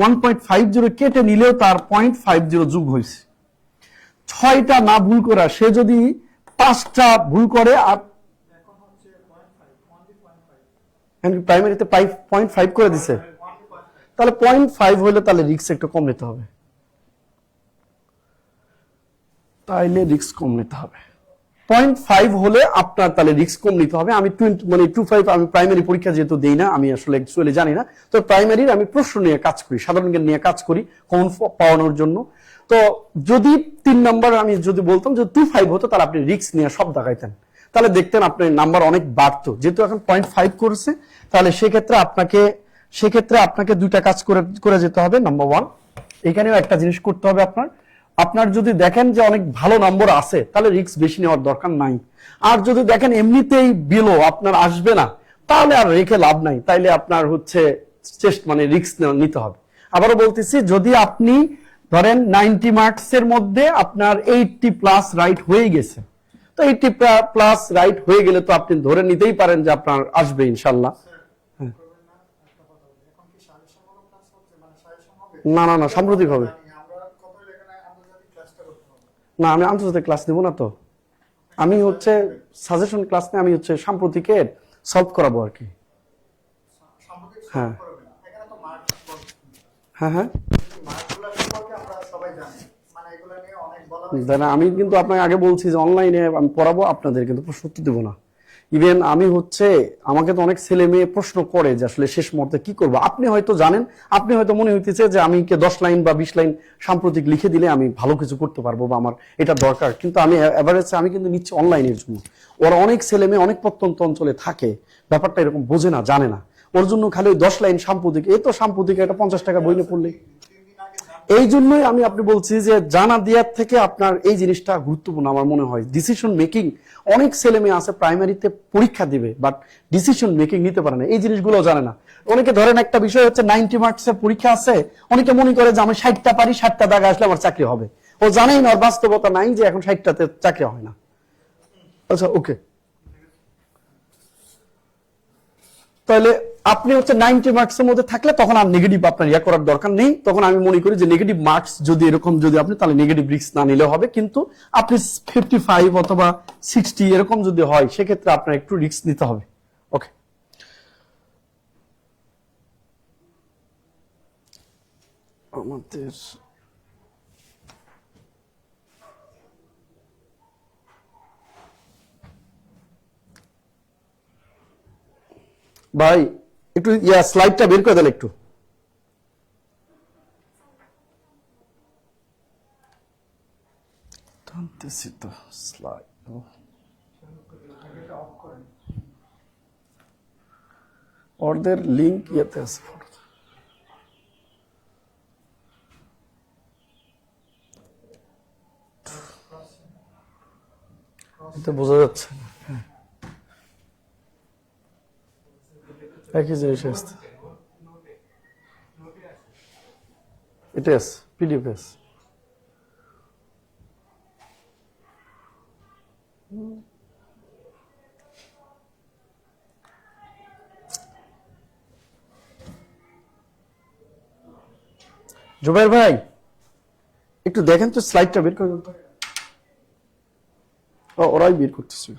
1.50 কেটে নিলেও তার 0.50 যোগ হয়েছে। 6টা না ভুল করা, সে যদি 5টা ভুল করে, আর প্রাইমারিতে 0.5 করে দিছে, তাহলে 0.5 হলে তাহলে রিস্ক একটু কম নিতে হবে, তাইলে রিস্ক কম নিতে হবে। 0.5 হলে আপনার তাহলে রিস্ক কম নিতে হবে। আমি 25 আমি প্রাইমারি পরীক্ষা যেহেতু দেই না, আমি আসলে অ্যাকচুয়ালি জানি না, তো প্রাইমারির আমি প্রশ্ন নিয়ে কাজ করি, সাধারণ জ্ঞান নিয়ে কাজ করি কমন পাওয়ানোর জন্য। তো যদি 3 নাম্বার আমি যদি বলতাম যে 25 হতো, তাহলে আপনি রিস্ক নিয়ে সব দেখাইতেন, তাহলে দেখতেন আপনার নাম্বার অনেক বাড়তো। যেহেতু এখন 0.5 করেছে, তাহলে সেক্ষেত্রে আপনাকে 2টা কাজ করে যেতে হবে। নাম্বার 1, এখানেও একটা জিনিস করতে হবে আপনার যদি দেখেন যে অনেক ভালো নম্বর আছে, তাহলে রিস্ক বেশি নেওয়ার দরকার নাই। আর যদি দেখেন এমনিতেই বিলো আপনার আসবে না, তাহলে আর রেখে লাভ নাই, তাইলে আপনার হচ্ছে মানে রিস্ক নিতে হবে। আবারও বলতেছি, যদি আপনি ধরেন 90 মার্কসের মধ্যে আপনার 80 প্লাস রাইট হয়ে গেছে, তো 80 প্লাস রাইট হয়ে গেলে তো আপনি ধরে নিতেই পারেন যে আপনার আসবে ইনশাল্লাহ। না সাম্প্রতিক হবে না, আমি আন্তর্জাতিক ক্লাস দেবো না, তো আমি হচ্ছে সাজেশন ক্লাস নিয়ে আমি হচ্ছে সাম্প্রতিকের সলভ করাবো আর কি। হ্যাঁ হ্যাঁ হ্যাঁ, আমি কিন্তু আপনাকে আগে বলছি যে অনলাইনে আমি পড়াবো, আপনাদের কিন্তু প্রশ্ন উত্তর দেবো না। ইভেন আমি আমাকে তো অনেক ছেলে মেয়ে প্রশ্ন করে যে আসলে শেষ মুহূর্তে কি করবো। আপনি হয়তো জানেন, আপনি হয়তো মনে হইতেছে যে আমি 10 লাইন বা 20 লাইন সাম্প্রতিক লিখে দিলে আমি ভালো কিছু করতে পারবো বা আমার এটা দরকার, কিন্তু আমি এভারেজ আমি কিন্তু নিচ্ছি অনলাইনের জন্য। ওরা অনেক ছেলে মেয়ে অনেক প্রত্যন্ত অঞ্চলে থাকে, ব্যাপারটা এরকম বোঝে না, জানে না, ওর জন্য খালি 10 লাইন সাম্প্রতিক, এই তো সাম্প্রতিক একটা 50 টাকা বই নিয়ে পড়লে এই জন্যই আমি আপনি বলছি যে জানা দেওয়ার থেকে আপনার এই জিনিসটা গুরুত্বপূর্ণ আমার মনে হয়। ডিসিশন মেকিং, অনেক ছেলে মেয়ে আছে প্রাইমারিতে পরীক্ষা দিবে বাট ডিসিশন মেকিং নিতে পারে না, এই জিনিসগুলো জানে না। অনেকে ধরেন একটা বিষয় হচ্ছে 90 মার্কসের পরীক্ষা আছে, অনেকে মনে করে যে আমি 60টা পারি, 60টা দাগ আসলে আমার চাকরি হবে। ও জানেই না, ওর বাস্তবতা নাই যে এখন 60টাতে চাকরি হয় না। আচ্ছা ওকে, তাহলে আপনি হচ্ছে 90 মার্কসের মধ্যে থাকলে তখন আর নেগেটিভ আপনার ইয়া করার দরকার নেই। তখন আমি মনে করি যে নেগেটিভ মার্কস যদি এরকম যদি আপনি, তাহলে নেগেটিভ রিস্ক না নিলে হবে। কিন্তু আপনি 55 অথবা 60 এরকম যদি হয়, সেক্ষেত্রে আপনার একটু রিস্ক নিতে হবে। ওকে, আমাদের ভাই একটু স্লাইডটা বের করে দেন একটু। টানতেছি তো স্লাইড, ওদের লিংক ইয়েতে আছে। এটা বোঝা যাচ্ছে না। একই জিনিস আসছে, এটা আছে পিডিএফ আছে। জুবাইর ভাই একটু দেখেন তো, স্লাইডটা বের করে দেন তো। ওরাই বের করতেছে।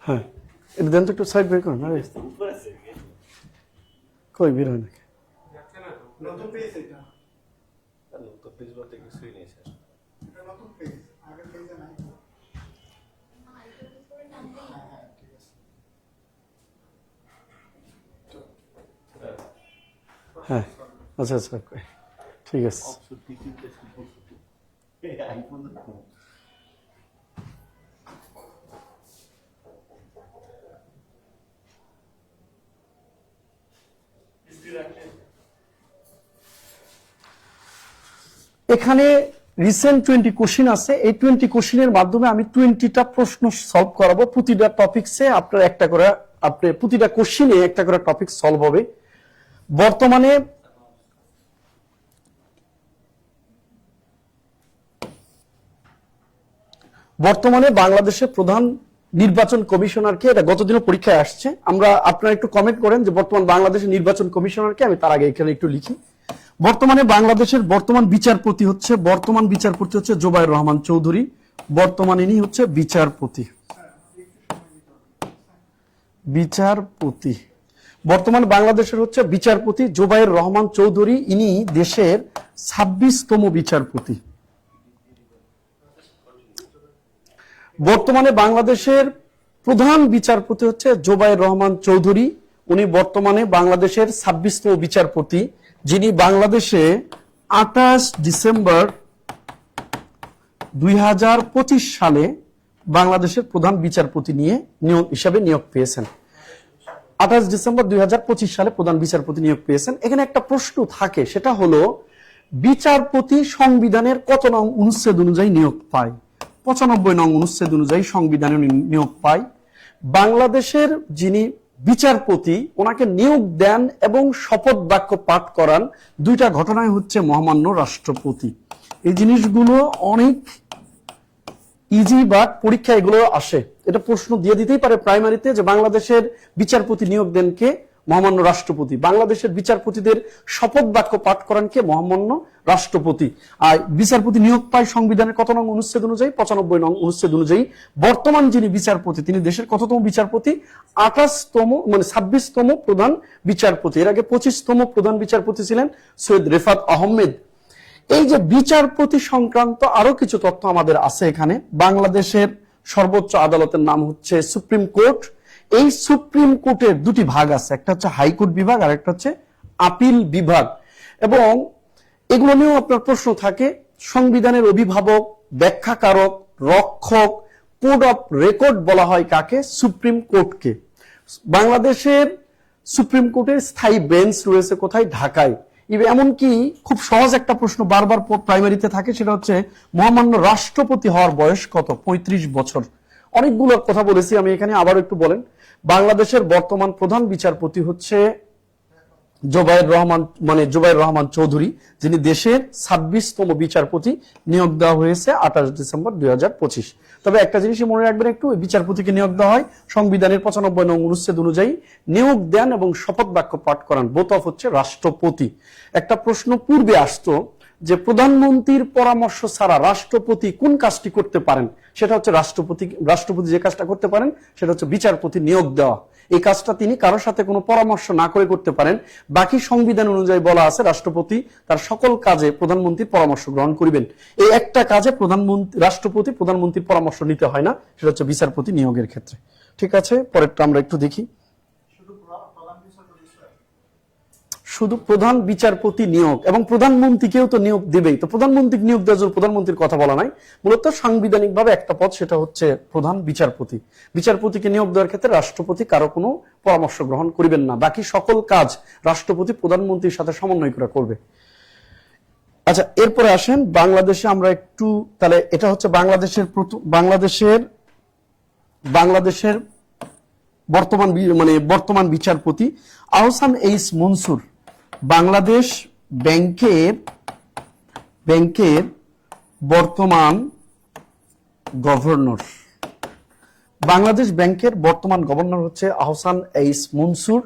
হ্যাঁ, এটা দেন তো একটু, সাইড বের করেন। কই বের হয় নাকি? নতুন পেজ, এটা নতুন পেজ বলতে কিছুই নেই স্যার, এটা নতুন পেজ, আগের পেজে নাই। হ্যাঁ আচ্ছা আচ্ছা, ঠিক আছে। এখানে রিসেন্ট 20 কোশ্চিন আছে। এই 20 কোশ্চিনের মাধ্যমে আমি 20টা প্রশ্ন সলভ করাবো। প্রতিটা টপিকসে আপনার একটা করে, আপনি প্রতিটা কোশ্চিনে একটা করে টপিক সলভ হবে। বর্তমানে বাংলাদেশের প্রধান নির্বাচন কমিশনারকে, এটা গতদিনও পরীক্ষায় আসছে। আমরা, আপনারা একটু কমেন্ট করেন যে বর্তমান বাংলাদেশের নির্বাচন কমিশনারকে। আমি তার আগে এখানে একটু লিখি। বর্তমানে বাংলাদেশের বর্তমান বিচারপতি হচ্ছে জোবায়ের রহমান চৌধুরী। বর্তমানে ইনি হচ্ছে বিচারপতি। বর্তমান বাংলাদেশের হচ্ছে বিচারপতি জোবায়ের রহমান চৌধুরী। ইনি দেশের 26তম বিচারপতি। বর্তমানে বাংলাদেশের প্রধান বিচারপতি হচ্ছে জোবায়ের রহমান চৌধুরী। উনি বর্তমানে বাংলাদেশের 26তম বিচারপতি, যিনি বাংলাদেশে 28 ডিসেম্বর 2025 সালে বাংলাদেশের প্রধান বিচারপতি হিসাবে নিয়োগ পেয়েছেন। 28 ডিসেম্বর 2025 সালে প্রধান বিচারপতি নিয়োগ পেয়েছেন। এখানে একটা প্রশ্ন থাকে, সেটা হলো বিচারপতি সংবিধানের কত নং অনুচ্ছেদ অনুযায়ী নিয়োগ পায়? 95 নং অনুচ্ছেদ অনুযায়ী সংবিধানে নিয়োগ পায়। বাংলাদেশের যিনি বিচারপতি, ওনাকে নিয়োগ দেন এবং শপথ বাক্য পাঠ করান দুইটা ঘটনায় হচ্ছে মহামান্য রাষ্ট্রপতি। এই জিনিসগুলো অনেক ইজি, বাট পরীক্ষা এগুলো আসে। এটা প্রশ্ন দিয়ে দিতেই পারে প্রাইমারিতে যে বাংলাদেশের বিচারপতি নিয়োগ দেন কে? মহামান্য রাষ্ট্রপতি। বাংলাদেশের বিচারপতিদের শপথ বাক্য পাঠ করান কে? মহামান্য রাষ্ট্রপতি। আর বিচারপতি নিয়োগ পায় সংবিধানের কত নং অনুচ্ছেদ অনুযায়ী? 95 নং অনুচ্ছেদ অনুযায়ী। বর্তমান যিনি বিচারপতি, তিনি দেশের কততম বিচারপতি? 26তম প্রধান বিচারপতি। এর আগে 25তম প্রধান বিচারপতি ছিলেন সৈয়দ রেফাত আহমেদ। এই যে বিচারপতি সংক্রান্ত আরো কিছু তথ্য আমাদের আছে এখানে। বাংলাদেশের সর্বোচ্চ আদালতের নাম হচ্ছে সুপ্রিম কোর্ট। এই সুপ্রিম কোর্টের দুটি ভাগ আছে, একটা হচ্ছে হাইকোর্ট বিভাগ আর একটা হচ্ছে আপিল বিভাগ, এবং এগুলো নিয়েও আপনার প্রশ্ন থাকে। সংবিধানের অভিভাবক, ব্যাখ্যাকারক, রক্ষক, কোড অফ রেকর্ড বলা হয় কাকে? সুপ্রিম কোর্টকে। বাংলাদেশের সুপ্রিম কোর্টের স্থায়ী বেঞ্চ রয়েছে কোথায়? ঢাকায়। এমনকি খুব সহজ একটা প্রশ্ন বারবার প্রাইমারিতে থাকে, সেটা হচ্ছে মহামান্য রাষ্ট্রপতি হওয়ার বয়স কত? 35 বছর। অনেকগুলো কথা বলেছি আমি এখানে, আবার একটু বলেন। বাংলাদেশের বর্তমান প্রধান বিচারপতি হচ্ছে জুবাইর রহমান চৌধুরী, যিনি দেশের 26তম বিচারপতি, নিয়োগ দেওয়া হয়েছে 28 ডিসেম্বর 2025। তবে একটা জিনিসই মনে রাখবেন একটু, বিচারপতিকে নিয়োগ দেওয়া হয় সংবিধানের 95 নং অনুচ্ছেদ অনুযায়ী, নিয়োগ দেন এবং শপথ বাক্য পাঠ করান বোথ অফ হচ্ছে রাষ্ট্রপতি। একটা প্রশ্ন পূর্বে আসতো যে প্রধানমন্ত্রীর পরামর্শ ছাড়া রাষ্ট্রপতি কোন কাজটি করতে পারেন? সেটা হচ্ছে রাষ্ট্রপতি যে কাজটা করতে পারেন সেটা হচ্ছে বিচারপতি নিয়োগ দেওয়া। এই কাজটা তিনি কারোর সাথে কোনো পরামর্শ না করে করতে পারেন। বাকি সংবিধান অনুযায়ী বলা আছে রাষ্ট্রপতি তার সকল কাজে প্রধানমন্ত্রীর পরামর্শ গ্রহণ করিবেন। এই একটা কাজে রাষ্ট্রপতি প্রধানমন্ত্রীর পরামর্শ নিতে হয় না, সেটা হচ্ছে বিচারপতি নিয়োগের ক্ষেত্রে। ঠিক আছে, পরেরটা আমরা একটু দেখি। শুধু প্রধান বিচারপতি নিয়োগ, এবং প্রধানমন্ত্রীকেও তো নিয়োগ দেবেই, তো প্রধানমন্ত্রী নিয়োগ দেওয়ার জন্য প্রধানমন্ত্রীর কথা বলা নাই, মূলত সাংবিধানিক ভাবে একটা পদ, সেটা হচ্ছে প্রধান বিচারপতি। বিচারপতিকে নিয়োগ দেওয়ার ক্ষেত্রে রাষ্ট্রপতি কারো কোনো পরামর্শ গ্রহণ করিবেন না, বাকি সকল কাজ রাষ্ট্রপতি প্রধানমন্ত্রীর সাথে সমন্বয় করে করবে। আচ্ছা, এরপরে আসেন বাংলাদেশে আমরা একটু, তাহলে এটা হচ্ছে বাংলাদেশের বর্তমান বিচারপতি আহসান এইচ মনসুর, বাংলাদেশ ব্যাংকের বর্তমান গভর্নর। বাংলাদেশ ব্যাংকের বর্তমান গভর্নর হচ্ছে আহসান এইচ মনসুর।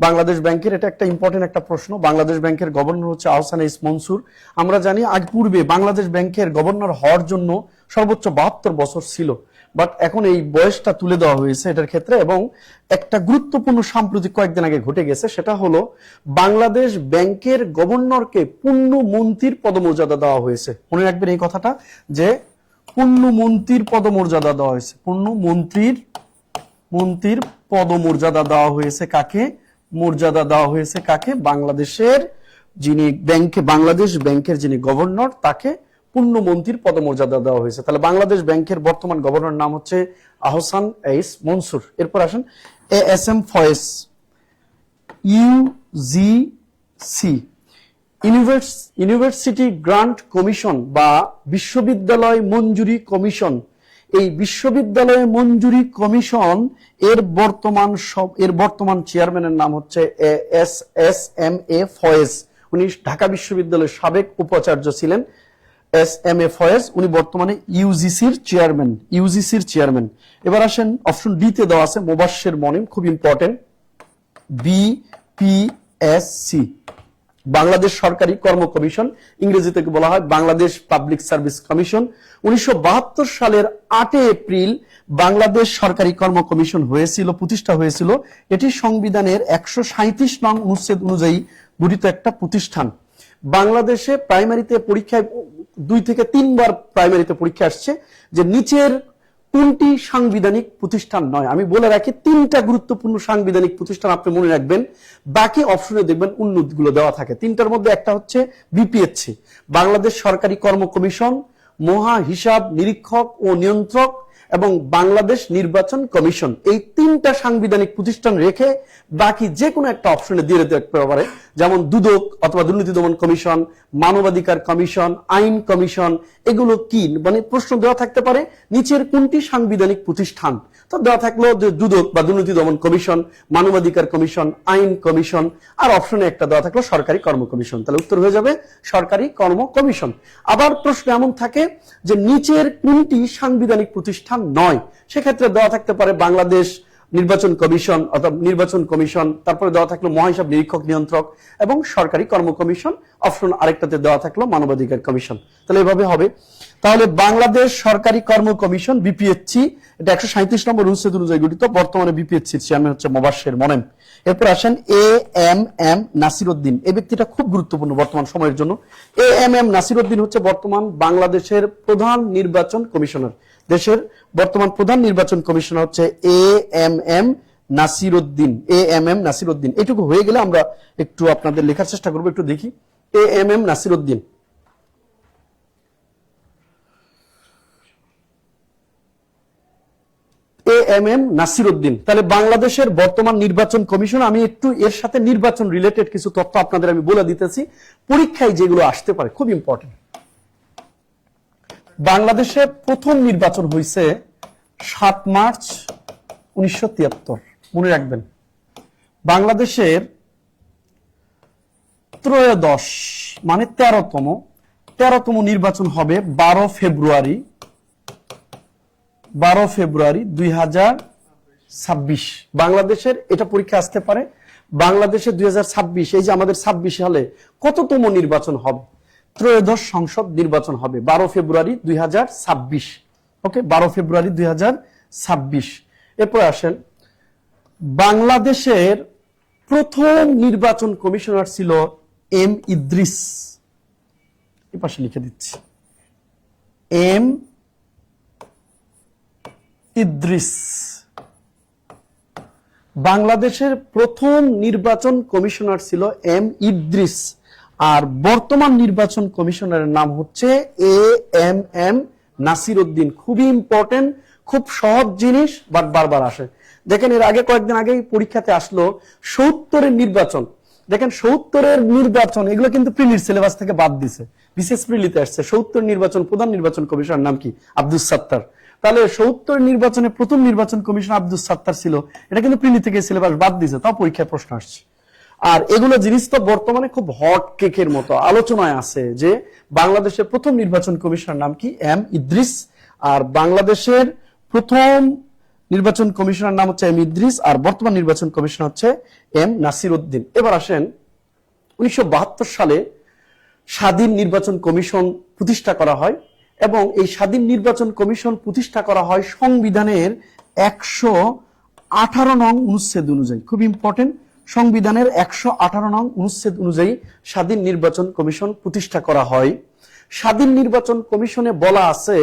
বাংলাদেশ ব্যাংকের, এটা একটা ইম্পর্টেন্ট একটা প্রশ্ন, বাংলাদেশ ব্যাংকের গভর্নর হচ্ছে আহসান এইচ মনসুর। আমরা জানি আজ পূর্বে বাংলাদেশ ব্যাংকের গভর্নর হওয়ার জন্য সর্বোচ্চ 72 বছর ছিল, বাট এখন এই বয়সটা তুলে দেওয়া হয়েছে এটার ক্ষেত্রে। এবং একটা গুরুত্বপূর্ণ সাম্প্রতিক কয়েকদিন আগে ঘটে গেছে, সেটা হলো বাংলাদেশ ব্যাংকের গভর্নরকে পূর্ণ মন্ত্রীর পদমর্যাদা দেওয়া হয়েছে। মনে রাখবেন এই কথাটা, যে পূর্ণ মন্ত্রীর পদমর্যাদা দেওয়া হয়েছে, পূর্ণ মন্ত্রীর পদমর্যাদা দেওয়া হয়েছে কাকে? মর্যাদা দেওয়া হয়েছে কাকে? বাংলাদেশ ব্যাংকের যিনি গভর্নর তাকে পূর্ণ মন্ত্রীর পদমর্যাদা দেওয়া হয়েছে। তাহলে বাংলাদেশ ব্যাংকের বর্তমান গভর্নর নাম হচ্ছে আহসান এইচ মনসুর। এরপর আসেন ASM Faiz, UGC university grant commission বা বিশ্ববিদ্যালয় মঞ্জুরি কমিশন। এই বিশ্ববিদ্যালয় মঞ্জুরি কমিশন এর বর্তমান চেয়ারম্যানের নাম হচ্ছে SMA ফয়েজ। উনি ঢাকা বিশ্ববিদ্যালয়ের সাবেক উপাচার্য ছিলেন। SMA ফয়েজ, উনি বর্তমানে ইউজিসির চেয়ারম্যান। এবার আসেন অপশন ডি তে দেওয়া আছে মোবাশ্বের মনিম, খুব ইম্পর্টেন্ট, BPSC, বাংলাদেশ সরকারি কর্ম কমিশন, ইংরেজিতে বলা হয় বাংলাদেশ পাবলিক সার্ভিস কমিশন। 1972 সালের 8 এপ্রিল বাংলাদেশ সরকারি কর্ম কমিশন প্রতিষ্ঠা হয়েছিল। এটি সংবিধানের 137 নং অনুচ্ছেদ অনুযায়ী গঠিত একটা প্রতিষ্ঠান। বাংলাদেশে প্রাইমারিতে পরীক্ষায় 2 থেকে 3 বার প্রাইমারিতে পরীক্ষা আসছে যে নিচের কোনটি সাংবিধানিক প্রতিষ্ঠান নয়। আমি বলে রাখি 3টা গুরুত্বপূর্ণ সাংবিধানিক প্রতিষ্ঠান আপনি মনে রাখবেন, বাকি অপশনে দেখবেন উন্নতিগুলো দেওয়া থাকে। 3টার মধ্যে একটা হচ্ছে BPSC, বাংলাদেশ সরকারি কর্ম কমিশন, মহা হিসাব নিরীক্ষক ও নিয়ন্ত্রক এবং বাংলাদেশ নির্বাচন কমিশন। এই 3টা সাংবিধানিক প্রতিষ্ঠান রেখে বাকি যে কোনো একটা অপশনে দিয়ে দেখতে পারে, যেমন দুদক অথবা দুর্নীতি দমন কমিশন, মানবাধিকার কমিশন, আইন কমিশন, এগুলো কি মানে প্রশ্ন দেওয়া থাকতে পারে নিচের কোনটি সাংবিধানিক প্রতিষ্ঠান। তো দেওয়া থাকলো যে দুদক বা দুর্নীতি দমন কমিশন, মানবাধিকার কমিশন, আইন কমিশন, আর অপশনে একটা দেওয়া থাকলো সরকারি কর্ম কমিশন। তাহলে উত্তর হয়ে যাবে সরকারি কর্ম কমিশন। আবার প্রশ্ন এমন থাকে যে নিচের কোনটি সাংবিধানিক প্রতিষ্ঠান নয়, সেক্ষেত্রে দেওয়া থাকতে পারে বাংলাদেশ নির্বাচন কমিশন অথবা নির্বাচন কমিশন, তারপরে দেওয়া থাকলো মহাহিসাব নিরীক্ষক নিয়ন্ত্রক এবং সরকারি কর্ম কমিশন, অপশন আরেকটাতে দেওয়া থাকলো মানবাধিকার কমিশন। তাহলে এভাবে হবে। তাহলে বাংলাদেশ সরকারি কর্ম কমিশন BPSC, এটা 137 নম্বর অনুচ্ছেদ অনুযায়ী গঠিত। বর্তমানে BPSC চেয়ারম্যান হচ্ছে মোবাশ্বের মনিম। এরপর আসেন AMM নাসির উদ্দিন। এই ব্যক্তিটা খুব গুরুত্বপূর্ণ বর্তমান সময়ের জন্য। AMM নাসির উদ্দিন হচ্ছে বর্তমান বাংলাদেশের প্রধান নির্বাচন কমিশনার। দেশের বর্তমান প্রধান নির্বাচন কমিশনার হচ্ছে AMM নাসিরউদ্দিন, AMM নাসিরউদ্দিন। এটুকু হয়ে গেলে আমরা একটু আপনাদের লেখার চেষ্টা করবো, একটু দেখি। AMM Nasiruddin, AMM Nasiruddin. তাহলে বাংলাদেশের বর্তমান নির্বাচন কমিশন, আমি একটু এর সাথে নির্বাচন রিলেটেড কিছু তথ্য আপনাদের আমি বলে দিতেছি, পরীক্ষায় যেগুলো আসতে পারে, খুব ইম্পর্টেন্ট। বাংলাদেশে প্রথম নির্বাচন হয়েছে 7 মার্চ 1973, মনে রাখবেন। বাংলাদেশের ত্রয়োদশ মানে 13তম নির্বাচন হবে 12 ফেব্রুয়ারি 2026। বাংলাদেশের এটা পরীক্ষা আসতে পারে। বাংলাদেশে 2026, এই যে আমাদের 26 সালে কততম নির্বাচন হবে? ত্রয়োদশ সংসদ নির্বাচন হবে 12 ফেব্রুয়ারি 2026। ওকে, 12 ফেব্রুয়ারি 2026। এরপর আসেন, বাংলাদেশের প্রথম নির্বাচন কমিশনার ছিল M ইদ্রিস। এই পাশে লিখে দিচ্ছি, M ইদ্রিস। বাংলাদেশের প্রথম নির্বাচন কমিশনার ছিল M ইদ্রিস, আর বর্তমান নির্বাচন কমিশনারের নাম হচ্ছে AMM নাসিরউদ্দিন। খুবই ইম্পর্টেন্ট, খুব সহজ জিনিস, বাট বারবার আসে। দেখেন, এর আগে কয়েকদিন আগে পরীক্ষাতে আসলো 70-এর নির্বাচন। দেখেন 70-এর নির্বাচন, এগুলো কিন্তু প্রিলির সিলেবাস থেকে বাদ দিছে, বিশেষ প্রিলিতে আসছে। 70 নির্বাচন প্রধান নির্বাচন কমিশনার নাম কি? আব্দুস সাত্তার। তাহলে 70 নির্বাচনে প্রথম নির্বাচন কমিশন আব্দুস সাত্তার ছিল, এটা কিন্তু প্রিলি থেকে সিলেবাস বাদ দিছে, তাও পরীক্ষায় প্রশ্ন আসছে। আর এগুলো জিনিস তো বর্তমানে খুব হট কেকের মতো আলোচনায় আছে, যে বাংলাদেশের প্রথম নির্বাচন কমিশনার নাম কি? M ইদ্রিস। আর বাংলাদেশের প্রথম নির্বাচন কমিশনার নাম হচ্ছে M ইদ্রিস, আর বর্তমান নির্বাচন কমিশনার হচ্ছে M নাসিরউদ্দিন। এবার আসেন, 1972 সালে স্বাধীন নির্বাচন কমিশন প্রতিষ্ঠা করা হয়, এবং এই স্বাধীন নির্বাচন কমিশন প্রতিষ্ঠা করা হয় সংবিধানের 118 নং অনুচ্ছেদ অনুযায়ী। খুব ইম্পর্টেন্ট, সংবিধানের 118 নং অনুচ্ছেদ অনুযায়ী স্বাধীন নির্বাচন কমিশন প্রতিষ্ঠা করা হয়। স্বাধীন নির্বাচন কমিশনে বলা আছে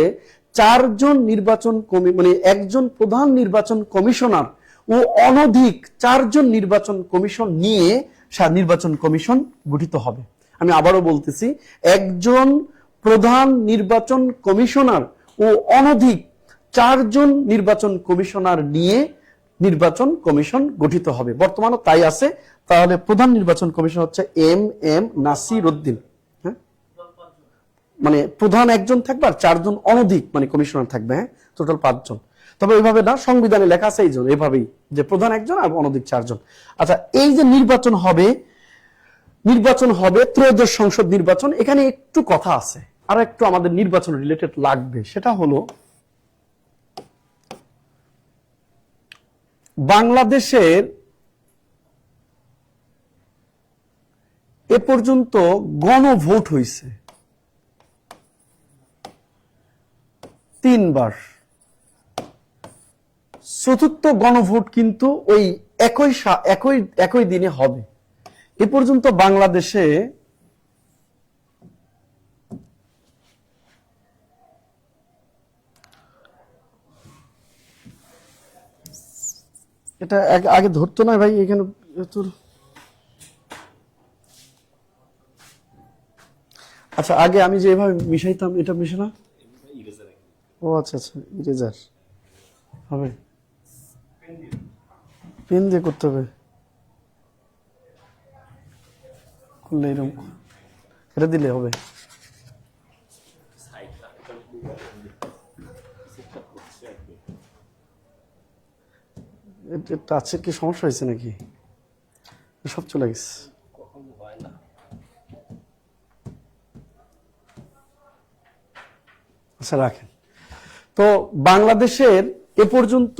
4 জন নির্বাচন মানে একজন প্রধান নির্বাচন কমিশনার ও অনধিক 4 জন নির্বাচন কমিশন নিয়ে নির্বাচন কমিশন গঠিত হবে। আমি আবারও বলতেছি, একজন প্রধান নির্বাচন কমিশনার ও অনধিক 4 জন নির্বাচন কমিশনার নিয়ে নির্বাচন কমিশন গঠিত হবে। বর্তমানে তাই আছে। তাহলে প্রধান নির্বাচন কমিশন হচ্ছে M নাসিরউদ্দিন। হ্যাঁ, মানে প্রধান একজন থাকবে আর 4 জন অনধিক মানে কমিশনার থাকবে। হ্যাঁ, টোটাল 5 জন। তবে এইভাবে না, সংবিধানে লেখা আছে এইজন, এইভাবেই যে প্রধান একজন আর অনধিক 4 জন। আচ্ছা, এই যে নির্বাচন হবে ত্রয়োদশ সংসদ নির্বাচন, এখানে একটু কথা আছে, আর একটু আমাদের নির্বাচন রিলেটেড লাগবে। সেটা হলো, বাংলাদেশের এ পর্যন্ত গণভোট হয়েছে 3 বার। চতুর্থ গণভোট কিন্তু ওই একই দিনে হবে। এ পর্যন্ত বাংলাদেশে এটা আগে ধরতো না ভাই, এখানে তোর আচ্ছা, আগে আমি যে এভাবে মিশাইতাম, এটা মিশে না। ও আচ্ছা আচ্ছা, ইরেজার হবে, পেন দিয়ে করতে হবে, করলে এরকম এটা দিলে হবে। টাচের কি সমস্যা হয়েছে নাকি? সব চলে গেছে। আচ্ছা, রাখেন। তো বাংলাদেশের এ পর্যন্ত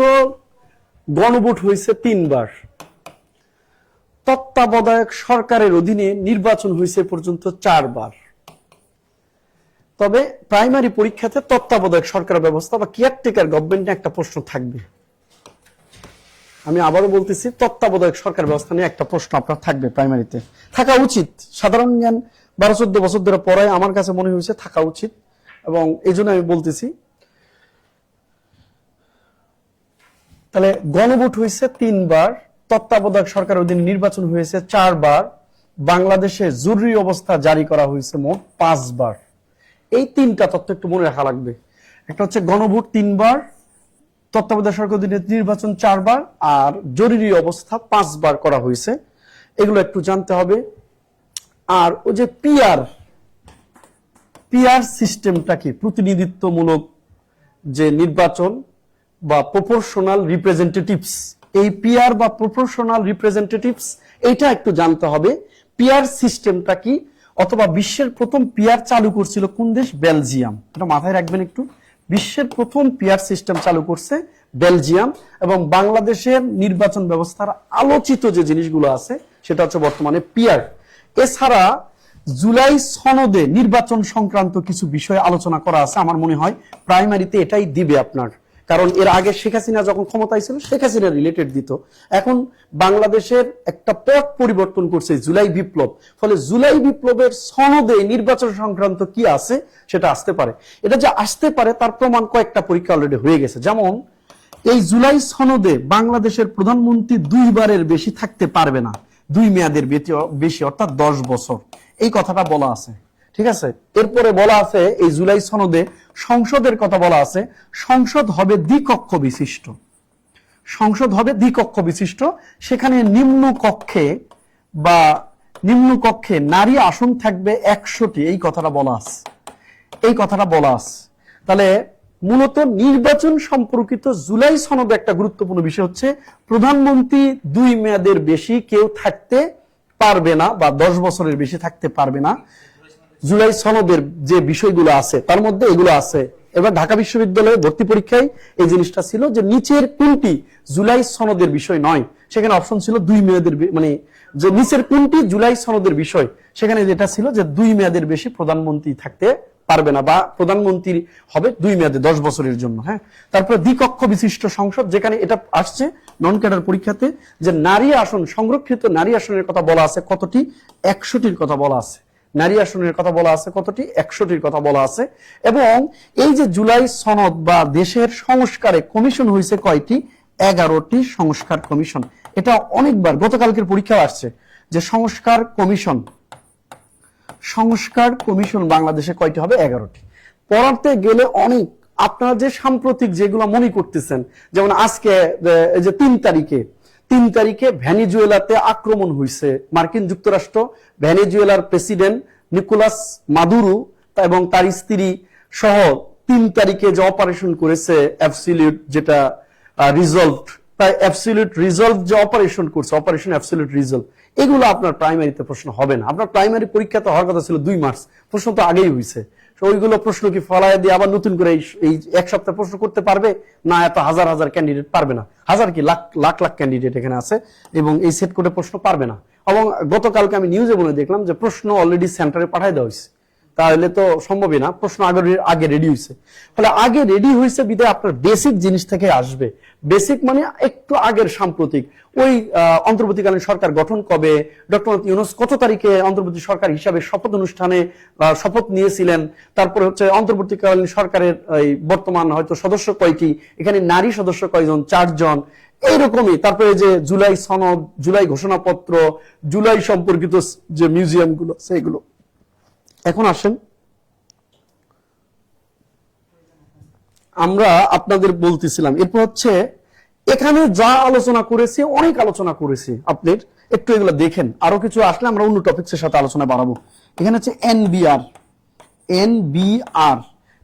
গণভোট হয়েছে 3 বার। তত্ত্বাবধায়ক সরকারের অধীনে নির্বাচন হয়েছে পর্যন্ত 4 বার। তবে প্রাইমারি পরীক্ষাতে তত্ত্বাবধায়ক সরকার ব্যবস্থা বা কেয়ারটেকার গভর্নমেন্টে একটা প্রশ্ন থাকবে। আমি আবারও বলতেছি, তত্ত্বাবধায়ক সরকার ব্যবস্থা নিয়ে একটা প্রশ্ন আপনার থাকবে, প্রাইমারিতে থাকা উচিত। সাধারণ জ্ঞান 12-14 বছর ধরে পড়ায়, আমার কাছে মনে হয়েছে থাকা উচিত, এবং এই জন্য আমি বলতেছি। তাহলে গণভোট হয়েছে 3 বার, তত্ত্বাবধায়ক সরকারের অধীনে নির্বাচন হয়েছে 4 বার, বাংলাদেশে জরুরি অবস্থা জারি করা হয়েছে মোট 5 বার। এই 3টা তথ্য একটু মনে রাখা লাগবে। একটা হচ্ছে গণভোট 3 বার, তত্ত্বাবধায়ক সরকারের অধীনে নির্বাচন 4 বার, আর জরুরি অবস্থা 5 বার করা হয়েছে। এগুলো একটু জানতে হবে। আর ওই যে পিআর সিস্টেমটা কি, প্রতিনিধিত্বমূলক যে নির্বাচন বা প্রপোর্শনাল রিপ্রেজেন্টেটিভস, এই পিআর বা প্রপোর্শনাল রিপ্রেজেন্টেটিভস এইটা একটু জানতে হবে। পিআর সিস্টেমটা কি, অথবা বিশ্বের প্রথম পিআর চালু করছিল কোন দেশ? বেলজিয়াম। এটা মাথায় রাখবেন একটু। বিশ্বের প্রথম পিআর সিস্টেম চালু করছে বেলজিয়াম। এবং বাংলাদেশের নির্বাচন ব্যবস্থার আলোচিত যে জিনিসগুলো আছে সেটা হচ্ছে বর্তমানে পিআর। এছাড়া জুলাই সনদে নির্বাচন সংক্রান্ত কিছু বিষয় আলোচনা করা আছে। আমার মনে হয় প্রাইমারিতে এটাই দিবে আপনার, কারণ এর আগে শেখ হাসিনা যখন ক্ষমতায় ছিল শেখ হাসিনা রিলেটেড দিত। এখন বাংলাদেশের একটা পথ পরিবর্তন করছে জুলাই বিপ্লব, ফলে জুলাই বিপ্লবের সনদে নির্বাচন সংক্রান্ত কি আছে সেটা আসতে পারে। এটা যে আসতে পারে তার প্রমাণ কয়েকটা পরীক্ষা অলরেডি হয়ে গেছে। যেমন এই জুলাই সনদে বাংলাদেশের প্রধানমন্ত্রী 2 বারের বেশি থাকতে পারবে না, 2 মেয়াদের বেশি, অর্থাৎ 10 বছর, এই কথাটা বলা আছে। ঠিক আছে, এরপরে বলা আছে এই জুলাই সনদে সংসদের কথা বলা আছে, সংসদ হবে দ্বিকক্ষ বিশিষ্ট। সংসদ হবে দ্বিকক্ষ বিশিষ্ট, সেখানে নিম্ন কক্ষে নারী আসন থাকবে 100টি, এই কথাটা বলা আছে। তাহলে মূলত নির্বাচন সম্পর্কিত জুলাই সনদে একটা গুরুত্বপূর্ণ বিষয় হচ্ছে প্রধানমন্ত্রী 2 মেয়াদের বেশি কেউ থাকতে পারবে না, বা 10 বছরের বেশি থাকতে পারবে না। জুলাই সনদের যে বিষয়গুলো আছে তার মধ্যে এগুলো আছে। এবার ঢাকা বিশ্ববিদ্যালয়ে ভর্তি পরীক্ষায় এই জিনিসটা ছিল যে নিচের কোনটি জুলাই সনদের বিষয় নয়, সেখানে অপশন ছিল 2 মেয়াদের, মানে যে নিচের কোনটি জুলাই সনদের বিষয়, সেখানে যেটা ছিল যে 2 মেয়াদের বেশি প্রধানমন্ত্রী থাকতে পারবে না, বা প্রধানমন্ত্রী হবে 2 মেয়াদে 10 বছরের জন্য। হ্যাঁ, তারপরে দ্বিকক্ষ বিশিষ্ট সংসদ, যেখানে এটা আসছে নন ক্যাডার পরীক্ষাতে, যে নারী আসন, সংরক্ষিত নারী আসনের কথা বলা আছে কতটি? 100টির কথা বলা আছে। নারী আসনের কথা বলা আছে কতটি? 100টির কথা বলা আছে। এবং এই যে জুলাই সনদ বা দেশের সংস্কারে কমিশন হয়েছে কয়টি? 11টি সংস্কার কমিশন। এটা অনেকবার গতকালকের পরীক্ষা আসছে যে সংস্কার কমিশন বাংলাদেশে কয়টি হবে? 11টি। পড়াতে গেলে অনেক, আপনারা যে সাম্প্রতিক যেগুলো মনে করতেছেন, যেমন আজকে যে 3 তারিখে ভেনেজুয়েলাতে আক্রমণ হয়েছে, মার্কিন যুক্তরাষ্ট্র ভেনেজুয়েলার প্রেসিডেন্ট নিকোলাস মাদুরো এবং তার স্ত্রী সহ 3 তারিখে যে অপারেশন করেছে অ্যাবসলিউট, যেটা রিজলভ, তাই অ্যাবসলিউট রিজলভ যে অপারেশন করছে, অপারেশন অ্যাবসলিউট রিজলভ, এগুলো আপনার প্রাইমারিতে প্রশ্ন হবে না। আপনার প্রাইমারি পরীক্ষা তো হওয়ার কথা ছিল 2 মার্চ, প্রশ্ন তো আগেই হয়েছে। ওইগুলো প্রশ্ন কি ফলায় দিয়ে আবার নতুন করে এই 1 সপ্তাহ প্রশ্ন করতে পারবে না? এত হাজার হাজার ক্যান্ডিডেট পারবে না, হাজার কি লাখ লাখ ক্যান্ডিডেট এখানে আছে, এবং এই সেট করে প্রশ্ন পারবে না। এবং গতকালকে আমি নিউজে বলে দেখলাম যে প্রশ্ন অলরেডি সেন্টারে পাঠাই দেওয়া হয়েছে, তাহলে তো সম্ভবই না, প্রশ্ন আগে রেডি হয়েছে। ফলে আগে রেডি হয়েছে বিধায় আপনার বেসিক জিনিস থেকে আসবে। বেসিক মানে একটু আগের সাম্প্রতিক, ওই অন্তর্বর্তীকালীন সরকার গঠন কবে, ডক্টর ইউনূস কত তারিখে অন্তর্বর্তী সরকার হিসাবে শপথ অনুষ্ঠানে শপথ নিয়েছিলেন, তারপরে হচ্ছে অন্তর্বর্তীকালীন সরকারের বর্তমান হয়তো সদস্য কয়টি, এখানে নারী সদস্য কয়জন, 4 জন, এইরকমই। তারপরে যে জুলাই সনদ, জুলাই ঘোষণাপত্র, জুলাই সম্পর্কিত যে মিউজিয়াম গুলো সেগুলো। এখন আসেন আমরা আপনাদের বলতেছিলাম, এরপর হচ্ছে এখানে যা আলোচনা করেছি, অনেক আলোচনা করেছি, আপনি একটু এগুলো দেখেন, আরো কিছু আসলে আমরা অন্য টপিকসের সাথে আলোচনা বাড়াবো। এখানে হচ্ছে NBR,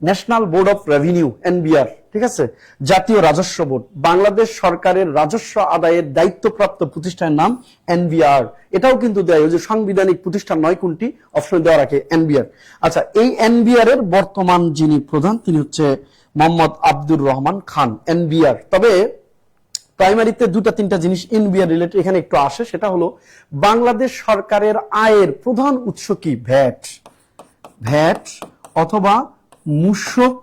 national board of revenue, NBR, ঠিক আছে, জাতীয় রাজস্ব বোর্ড, বাংলাদেশ সরকারের রাজস্ব আদায়ের দায়িত্বপ্রাপ্ত প্রতিষ্ঠানের নাম এনবিআর। এটাও কিন্তু দেয়, ওই যে সাংবিধানিক প্রতিষ্ঠান নয় কোনটি, অপশন দেওয়া রাখে এনবিআর। আচ্ছা, এই এনবিআর এর বর্তমান যিনি প্রধান তিনি হচ্ছে মোহাম্মদ আব্দুর রহমান খান, এনবিআর। তবে প্রাইমারিতে 2-3টা জিনিস এনবিআর রিলেটেড এখানে একটু আসে, সেটা হলো বাংলাদেশ সরকারের আয়ের প্রধান উৎস কি? ভ্যাট অথবা মূসক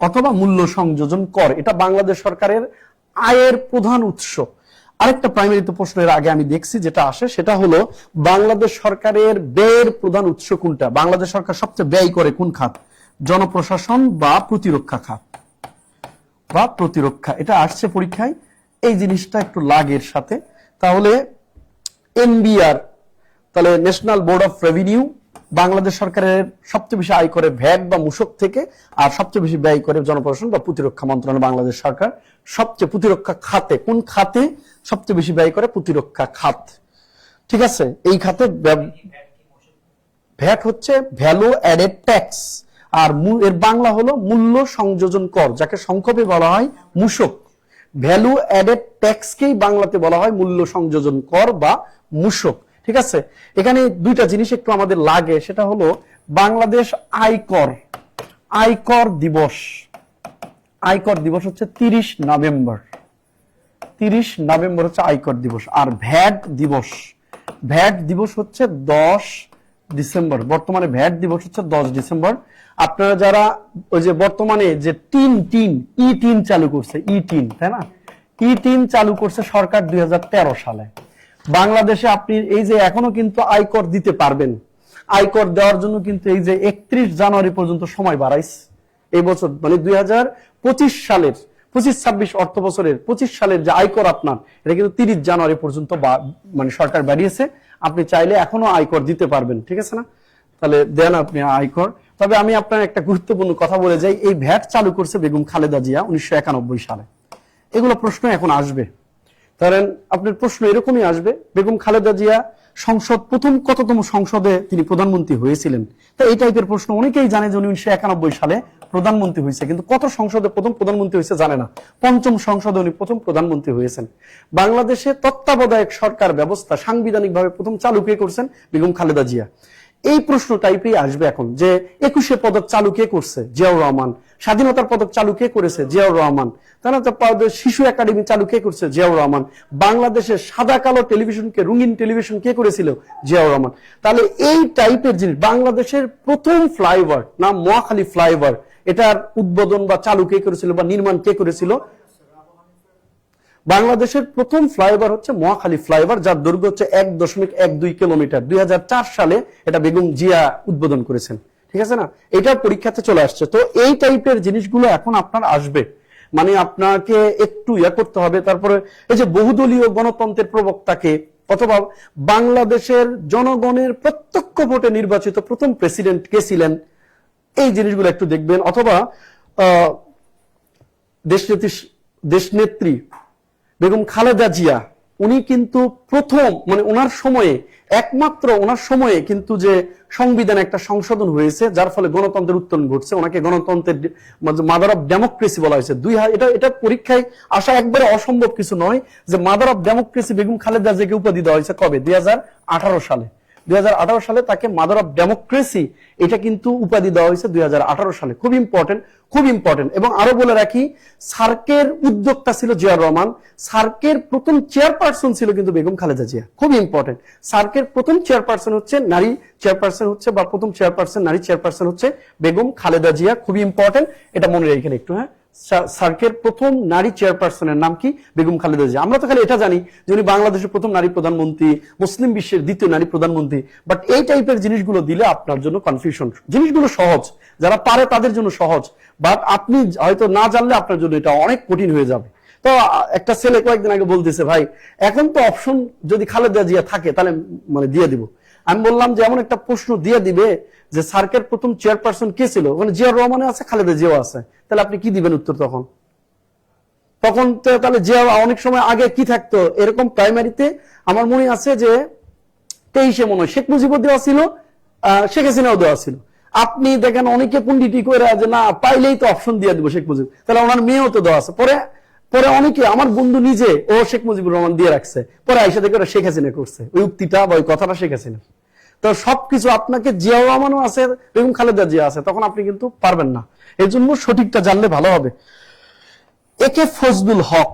অথবা মূল্য সংযোজন কর, এটা বাংলাদেশ সরকারের আয়ের প্রধান উৎস। আরেকটা প্রাইমারিতে প্রশ্ন এর আগে আমি দেখছি যেটা আসে, সেটা হলো বাংলাদেশ সরকারের ব্যয়ের প্রধান উৎস কোনটা? বাংলাদেশ সরকার সবচেয়ে ব্যয় করে কোন খাত? জনপ্রশাসন বা প্রতিরক্ষা খাত, বা প্রতিরক্ষা। এটা আসছে পরীক্ষায়। এই জিনিসটা একটু লাগের সাথে। তাহলে এনবিআর, তাহলে national board of revenue, Bangladesh সরকারের সবচেয়ে বেশি আয় করে ভ্যাট বা মূসক থেকে, আর সবচেয়ে বেশি ব্যয় করে জনপ্রশাসন বা প্রতিরক্ষা মন্ত্রণালয়। বাংলাদেশ সরকার সবচেয়ে প্রতিরক্ষা খাতে, কোন খাতে সবচেয়ে বেশি ব্যয় করে? প্রতিরক্ষা খাত। ঠিক আছে, এই খাতে ভ্যাট হচ্ছে ভ্যালু অ্যাডেড ট্যাক্স, আর এর বাংলা হলো মূল্য সংযোজন কর, যাকে সংক্ষেপে বলা হয় মূসক। ভ্যালু অ্যাডেড ট্যাক্সকেই বাংলাতে বলা হয় মূল্য সংযোজন কর বা মূসক। ঠিক আছে, এখানে দুইটা জিনিস একটু আমাদের লাগে, সেটা হলো বাংলাদেশ আয়কর, আয়কর দিবস, আয়কর দিবস হচ্ছে 30 নভেম্বর, 30 নভেম্বর হচ্ছে আয়কর দিবস। আর ভ্যাট দিবস, ভ্যাট দিবস হচ্ছে 10 ডিসেম্বর। বর্তমানে ভ্যাট দিবস হচ্ছে 10 ডিসেম্বর। আপনারা যারা ওই যে বর্তমানে যে ই টিন চালু করছে, ই টিন, তাই না, ই টিন চালু করছে সরকার 2013 সালে। বাংলাদেশে আপনি এই যে এখনো কিন্তু আয়কর দিতে পারবেন, আয়কর দেওয়ার জন্য কিন্তু এই যে 31 জানুয়ারি পর্যন্ত সময় বাড়াইছে এই বছর, মানে 2025 সালের 25-26 অর্থ বছরের 25 সালের যে আয়কর আপনার, এটা কিন্তু 30 জানুয়ারি পর্যন্ত মানে সরকার বাড়িয়েছে। আপনি চাইলে এখনো আয়কর দিতে পারবেন। ঠিক আছে না? তাহলে দেন আপনি আয়কর। তবে আমি আপনার একটা গুরুত্বপূর্ণ কথা বলে যাই, এই ভ্যাট চালু করছে বেগম খালেদা জিয়া 1991 সালে। এগুলো প্রশ্ন এখন আসবে, ধরেন আপনার প্রশ্ন এরকমই আসবে, বেগম খালেদা জিয়া সংসদ প্রথম কততম সংসদে তিনি প্রধানমন্ত্রী হয়েছিলেন? তো এই টাইপের প্রশ্ন অনেকেই জানে যে 1991 সালে প্রধানমন্ত্রী হয়েছে, কিন্তু কত সংসদে প্রথম প্রধানমন্ত্রী হয়েছে জানে না। 5ম সংসদে উনি প্রথম প্রধানমন্ত্রী হয়েছেন। বাংলাদেশে তত্ত্বাবধায়ক সরকার ব্যবস্থা সাংবিধানিকভাবে প্রথম চালু কে করছেন? বেগম খালেদা জিয়া। এই প্রশ্ন টাইপেই আসবে এখন, যে 21শে পদক চালু কে করছে? জিয়াউর রহমান। স্বাধীনতার পদক চালু কে করেছে? জিয়াউর রহমান। শিশু একাডেমি চালু কে করছে? জিয়াউর রহমান। বাংলাদেশের সাদা কালো টেলিভিশনকে রঙিন টেলিভিশন কে করেছিল? জিয়াউর রহমান। তাহলে এই টাইপের জিনিস, বাংলাদেশের প্রথম ফ্লাইওভার নাম মহাখালী ফ্লাইওভার, এটার উদ্বোধন বা চালু কে করেছিল বা নির্মাণ কে করেছিল? বাংলাদেশের প্রথম ফ্লাইওভার হচ্ছে মহাখালী ফ্লাইওভার, যার দৈর্ঘ্য হচ্ছে 1.12 কিলোমিটার। 2004 সালে এটা বেগম জিয়া উদ্বোধন করেছেন। ঠিক আছে না? এটা পরীক্ষাতে চলে আসছে। তো এই টাইপের জিনিসগুলো এখন আপনার আসবে, মানে আপনাকে একটু করতে হবে। তারপরে এই যে বহুদলীয় গণতন্ত্রের প্রবক্তাকে, অথবা বাংলাদেশের জনগণের প্রত্যক্ষ ভোটে নির্বাচিত প্রথম প্রেসিডেন্ট কে ছিলেন, এই জিনিসগুলো একটু দেখবেন। অথবা দেশনেত্রী বেগম খালেদা জিয়া, উনি কিন্তু প্রথম, মানে ওনার সময়ে, একমাত্র ওনার সময়ে কিন্তু যে সংবিধানে একটা সংশোধন হয়েছে, যার ফলে গণতন্ত্রের উত্তরণ ঘটছে। ওনাকে গণতন্ত্রের মাদার অফ ডেমোক্রেসি বলা হয়েছে। এটা পরীক্ষায় আসা একবারে অসম্ভব কিছু নয় যে mother of democracy Begum Khaleda জিয়াকে উপাধি দেওয়া হয়েছে কবে? 2018 সালে। 2018 সালে তাকে মাদার অফ ডেমোক্রেসি, এটা কিন্তু উপাধি দেওয়া হয়েছে 2018 সালে। খুব ইম্পর্টেন্ট, খুব ইম্পর্টেন্ট। এবং আরো বলে রাখি, সার্কের উদ্যোক্তা ছিল জিয়াউর রহমান, সার্কের প্রথম চেয়ারপারসন ছিল কিন্তু বেগম খালেদা জিয়া। খুব ইম্পর্টেন্ট। সার্কের প্রথম চেয়ারপারসন হচ্ছে নারী চেয়ারপারসন হচ্ছে, বা প্রথম চেয়ারপারসন নারী চেয়ারপারসন হচ্ছে বেগম খালেদা জিয়া। খুবই ইম্পর্টেন্ট, এটা মনে রাখেন একটু। হ্যাঁ, সার্কের প্রথম নারী চেয়ারপারসনের নাম কি? বেগম খালেদা জিয়া। আমরা তো খালি এটা জানি যে উনি বাংলাদেশের প্রথম নারী প্রধানমন্ত্রী, মুসলিম বিশ্বের দ্বিতীয় নারী প্রধানমন্ত্রী। বাট এই টাইপের জিনিসগুলো দিলে আপনার জন্য কনফিউশন। জিনিসগুলো সহজ, যারা পারে তাদের জন্য সহজ, বাট আপনি হয়তো না জানলে আপনার জন্য এটা অনেক কঠিন হয়ে যাবে। তো একটা ছেলে কয়েকদিন আগে বলতেছে, ভাই এখন তো অপশন যদি খালেদা জিয়া থাকে তাহলে মানে দিয়ে দিব। আমি বললাম যে এমন একটা প্রশ্ন দিয়ে দিবে যে সার্কের প্রথম চেয়ারপারসন কে ছিল, মানে জিয়াউর রহমানে আছে, খালেদা জিয়াও আছে, তাহলে আপনি কি দিবেন উত্তর? তখন তাহলে জিয়া অনেক সময় আগে কি থাকতো, এরকম প্রাইমারিতে আমার মনে আছে যে 23-এ মনে হয় শেখ মুজিবুর দেওয়া ছিল, শেখ হাসিনাও দেওয়া ছিল। আপনি দেখেন অনেকে পুন্ডিটি করে যে না পাইলেই তো অপশন দিয়ে দিব শেখ মুজিব, তাহলে ওনার মেয়েও তো দেওয়া আছে। পরে অনেকে, আমার বন্ধু নিজে, ও শেখ মুজিবুর রহমান দিয়ে রাখছে, পরে আইসা দেখে ওরা শেখ হাসিনা করছে ওই উক্তিটা বা ওই কথাটা শেখ হাসিনা। তো সবকিছু আপনাকে জিয়াউর রহমানও আছে, বেগম খালেদা জিয়া আছে, তখন আপনি কিন্তু পারবেন না। এই জন্য সঠিকটা জানলে ভালো হবে। একে ফজলুল হক,